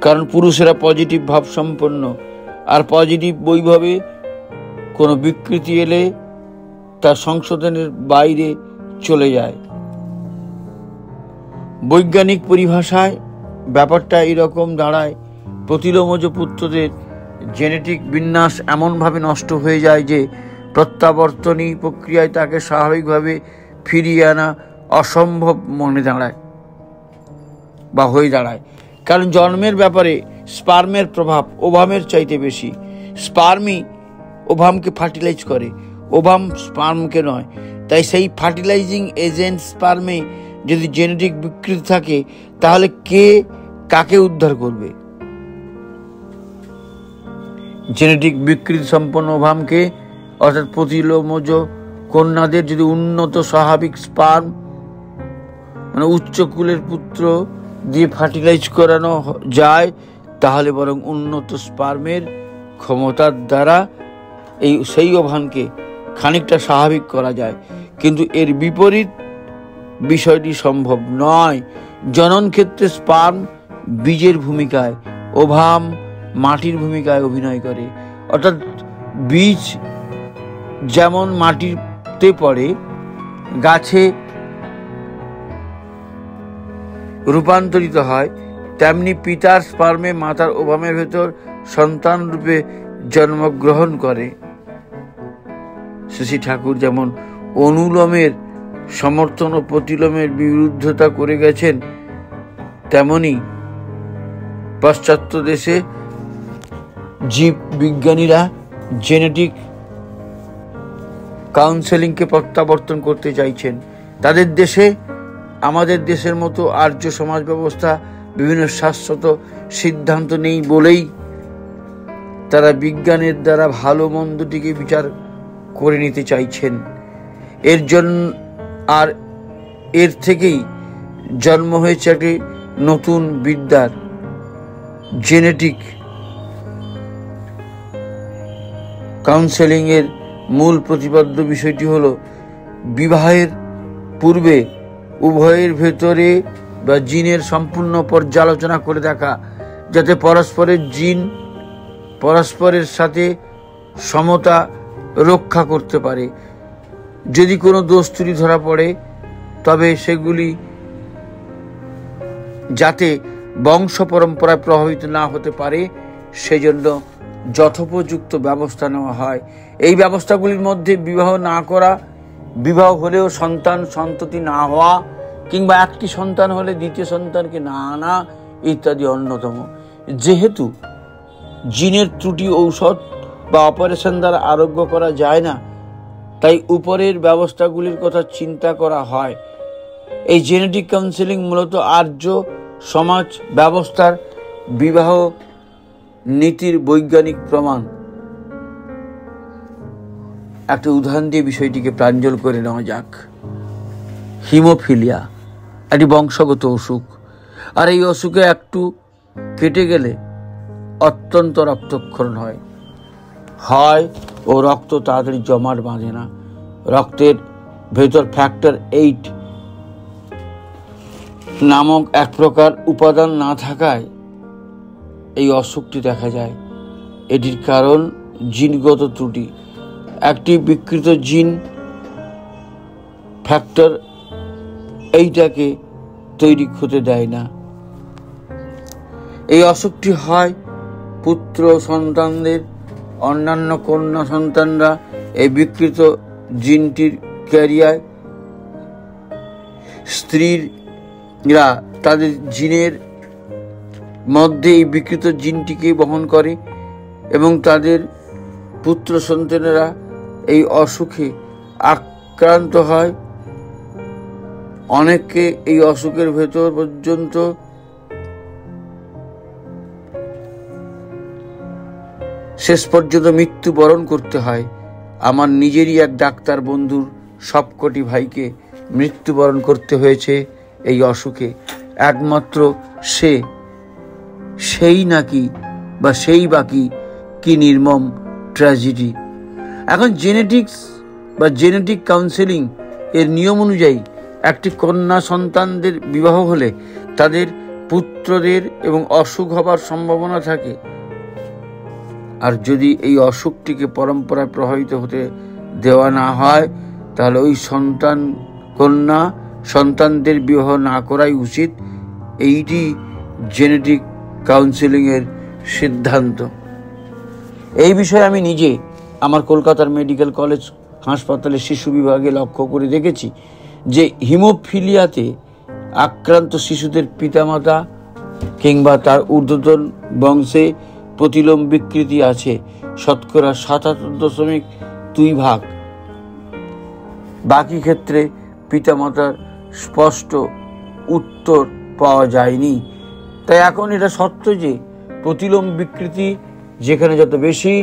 কারণ পুরুষেরা পজিটিভ ভাব সম্পন্ন, আর পজিটিভ বৈভবে কোনো বিকৃতি এলে তা সংশোধনের বাইরে চলে যায়। বৈজ্ঞানিক পরিভাষায় ব্যাপারটা এরকম দাঁড়ায়, প্রতিলোমজ পুত্রদের জেনেটিক বিন্যাস এমনভাবে নষ্ট হয়ে যায় যে প্রত্যাবর্তনী প্রক্রিয়ায় তাকে স্বাভাবিকভাবে ফিরিয়ে আনা অসম্ভব মনে দাঁড়ায় বা হয়ে দাঁড়ায়। কারণ জন্মের ব্যাপারে স্পার্মের প্রভাব ওভামের চাইতে বেশি। স্পার্মই ওভামকে ফার্টিলাইজ করে, ওভাম স্পার্মকে নয়। তাই সেই ফার্টিলাইজিং এজেন্ট স্পার্মে যদি জেনেটিক বিকৃতি থাকে, তাহলে কে কাকে উদ্ধার করবে? জেনেটিক বিকৃতি সম্পন্ন ওভামকে, অর্থাৎ প্রতিলোমজ কন্যাদের যদি উন্নত স্বাভাবিক স্পার্ম মানে উচ্চ কুলের পুত্র দিয়ে ফার্টিলাইজ করানো যায়, তাহলে বরং উন্নত স্পার্মের ক্ষমতার দ্বারা সেই ওভানকে খানিকটা স্বাভাবিক করা যায়। কিন্তু এর বিপরীত বিষয়টি সম্ভব নয়। জনন ক্ষেত্রে স্পার্ম বীজের ভূমিকায়, ওভাম মাটির ভূমিকায় অভিনয় করে। অর্থাৎ বীজ যেমন মাটিতে পড়ে গাছে রূপান্তরিত হয়, তেমনি পিতার স্পার্মে মাতার ওভামের ভেতর সন্তান রূপে জন্মগ্রহণ করে। শশী ঠাকুর যেমন অনুলোমের সমর্থন ও প্রতিলোমের বিরুদ্ধতা করে গেছেন, তেমনি পাশ্চাত্য দেশে জীব বিজ্ঞানীরা জেনেটিক কাউন্সেলিংকে প্রত্যাবর্তন করতে চাইছেন। তাদের দেশে আমাদের দেশের মতো আর্য সমাজ ব্যবস্থা বিভিন্ন শাশ্বত সিদ্ধান্ত নেই বলেই তারা বিজ্ঞানের দ্বারা ভালো মন্দটিকে বিচার করে নিতে চাইছেন। এর থেকেই জন্ম হয়েছে একটি নতুন বিদ্যার, জেনেটিক কাউন্সেলিং এর মূল প্রতিপাদ্য বিষয়টি হলো বিবাহের পূর্বে উভয়ের ভেতরে বা জিনের সম্পূর্ণ পর্যালোচনা করে দেখা, যাতে পরস্পরের জিন পরস্পরের সাথে সমতা রক্ষা করতে পারে। যদি কোনো দোষ ত্রুটি ধরা পড়ে, তবে সেগুলি যাতে বংশ পরম্পরায় প্রভাবিত না হতে পারে, সেজন্য যথোপযুক্ত ব্যবস্থা নেওয়া হয়। এই ব্যবস্থাগুলির মধ্যে বিবাহ না করা, বিবাহ হলেও সন্ততি না হওয়া, কিংবা একটি সন্তান হলে দ্বিতীয় সন্তানকে না আনা ইত্যাদি অন্যতম। যেহেতু জিনের ত্রুটি ঔষধ বা অপারেশন দ্বারা আরোগ্য করা যায় না, তাই উপরের ব্যবস্থাগুলির কথা চিন্তা করা হয়। এই জেনেটিক কাউন্সেলিং মূলত আর্য সমাজ ব্যবস্থার বিবাহ নীতির বৈজ্ঞানিক প্রমাণ। একটা উদাহরণ দিয়ে বিষয়টিকে প্রাঞ্জল করে নেওয়া যাক। হিমোফিলিয়া একটি বংশগত অসুখ, আর এই অসুখে একটু কেটে গেলে অত্যন্ত রক্তক্ষরণ হয় ও রক্ত তাড়াতাড়ি জমাট বাঁধে না। রক্তের ভেতর ফ্যাক্টর 8 নামক এক প্রকার উপাদান না থাকায় এই অসুখটি দেখা যায়। এটির কারণ জিনগত ত্রুটি। একটি বিকৃত জিন ফ্যাক্টর 8টাকে তৈরি হতে দেয় না। এই অসুখটি হয় পুত্র সন্তানদের, অন্যান্য কন্যা সন্তানরা এই বিকৃত জিনটির ক্যারিয়ার। স্ত্রীরা তাদের জিনের মধ্যে এই বিকৃত জিনটিকে বহন করে এবং তাদের পুত্র সন্তানেরা এই অসুখে আক্রান্ত হয় অনেককে এই অসুখের ভেতর পর্যন্ত শেষ পর্যন্ত মৃত্যুবরণ করতে হয়। আমার নিজেরই এক ডাক্তার বন্ধুর সবকটি ভাইকে মৃত্যুবরণ করতে হয়েছে এই অসুখে। একমাত্র সেই নাকি বা সেই বাকি কি নির্মম ট্র্যাজেডি। এখন জেনেটিক্স বা জেনেটিক কাউন্সেলিং এর নিয়ম অনুযায়ী একটি কন্যা সন্তানদের বিবাহ হলে তাদের পুত্রদের এবং অসুখ হবার সম্ভাবনা থাকে। আর যদি এই অসুখটিকে পরম্পরায় প্রভাবিত হতে দেওয়া না হয়, তাহলে ওই কন্যা সন্তানদের বিবাহ না করাই উচিত। এইটি জেনেটিক কাউন্সেলিংয়ের সিদ্ধান্ত। এই বিষয়ে আমি নিজে আমার কলকাতার মেডিকেল কলেজ হাসপাতালের শিশু বিভাগে লক্ষ্য করে দেখেছি যে হিমোফিলিয়াতে আক্রান্ত শিশুদের পিতামাতা কিংবা তার ঊর্ধ্বতন বংশে প্রতিলোম বিকৃতি আছে 77.2%। বাকি ক্ষেত্রে পিতামাতার স্পষ্ট উত্তর পাওয়া যায়নি। তাই এখন এটা সত্য যে প্রতিলোম বিকৃতি যেখানে যত বেশি,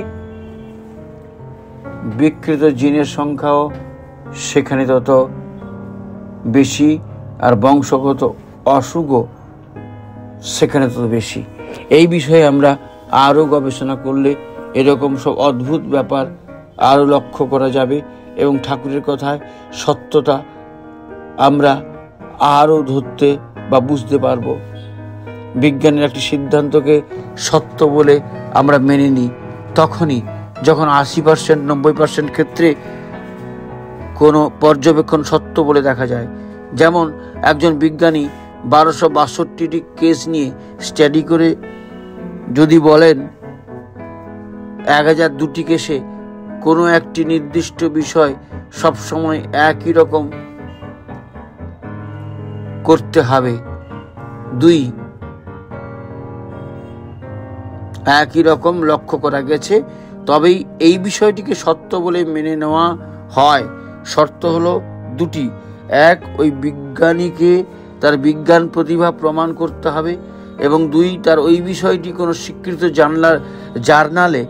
বিকৃত জিনের সংখ্যাও সেখানে তত বেশি, আর বংশগত অসুখও সেখানে তত বেশি। এই বিষয়ে আমরা আরও গবেষণা করলে এরকম সব অদ্ভুত ব্যাপার আরও লক্ষ্য করা যাবে এবং ঠাকুরের কথায় সত্যতা আমরা আরও ধরতে বা বুঝতে পারব। বিজ্ঞানের একটি সিদ্ধান্তকে সত্য বলে আমরা মেনে নিই তখনই যখন 80% 90% ক্ষেত্রে কোনো পর্যবেক্ষণ সত্য বলে দেখা যায়। যেমন একজন বিজ্ঞানী 1262টি কেস নিয়ে স্টাডি করে যদি বলেন 1002টি কেসে কোনো একটি নির্দিষ্ট বিষয় সবসময় একই রকম করতে হবে, 2 একই রকম লক্ষ্য করা গেছে, তবেই এই বিষয়টিকে সত্য বলে মেনে নেওয়া হয়। শর্ত হলো 2টি। 1, ওই বিজ্ঞানীকে তার বিজ্ঞান প্রতিভা প্রমাণ করতে হবে, এবং 2, তার ওই বিষয়টি কোনো স্বীকৃত জার্নালে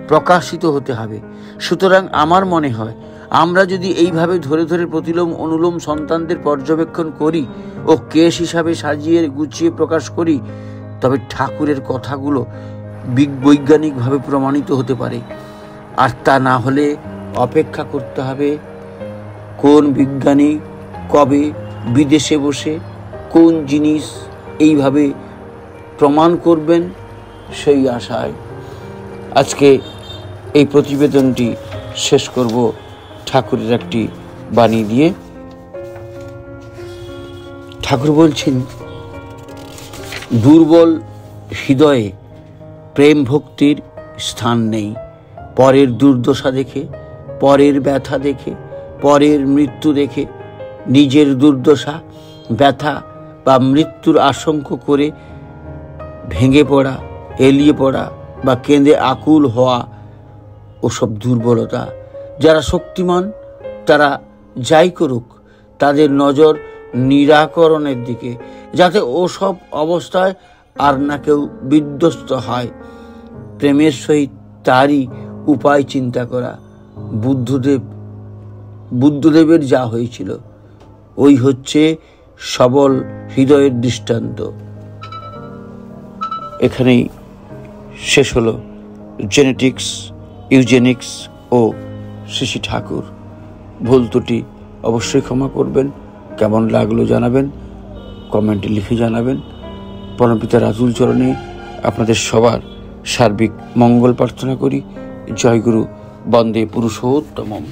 প্রকাশিত হতে হবে। সুতরাং আমার মনে হয় আমরা যদি এইভাবে ধরে ধরে প্রতিলোম অনুলোম সন্তানদের পর্যবেক্ষণ করি ও কেস হিসাবে সাজিয়ে গুছিয়ে প্রকাশ করি, তবে ঠাকুরের কথাগুলো বৈজ্ঞানিকভাবে প্রমাণিত হতে পারে। আর তা না হলে অপেক্ষা করতে হবে কোন বিজ্ঞানী কবে বিদেশে বসে কোন জিনিস এইভাবে প্রমাণ করবেন, সেই আশায় আজকে এই প্রতিবেদনটি শেষ করব ঠাকুরের একটি বাণী দিয়ে। ঠাকুর বলছেন, দুর্বল হৃদয়ে প্রেম ভক্তির স্থান নেই। পরের দুর্দশা দেখে, পরের ব্যথা দেখে, পরের মৃত্যু দেখে নিজের দুর্দশা, ব্যথা বা মৃত্যুর আশঙ্কা করে ভেঙে পড়া, এলিয়ে পড়া বা কেঁদে আকুল হওয়া ওসব দুর্বলতা। যারা শক্তিমান তারা যাই করুক, তাদের নজর নিরাকরণের দিকে, যাতে ওসব অবস্থায় আর না কেউ বিধ্বস্ত হয়। প্রেমের সহিত তারই উপায় চিন্তা করা। বুদ্ধদেবের যা হয়েছিল ওই হচ্ছে সবল হৃদয়ের দৃষ্টান্ত। এখানেই শেষ হলো জেনেটিক্স, ইউজেনিক্স ও শ্রী ঠাকুর। ভুল ত্রুটি অবশ্যই ক্ষমা করবেন। কেমন লাগলো জানাবেন, কমেন্টে লিখে জানাবেন। পরমপিতা রাতুল চরণে আপনাদের সবার সার্বিক মঙ্গল প্রার্থনা করি। জয় গুরু, বন্দে পুরুষোত্তমম।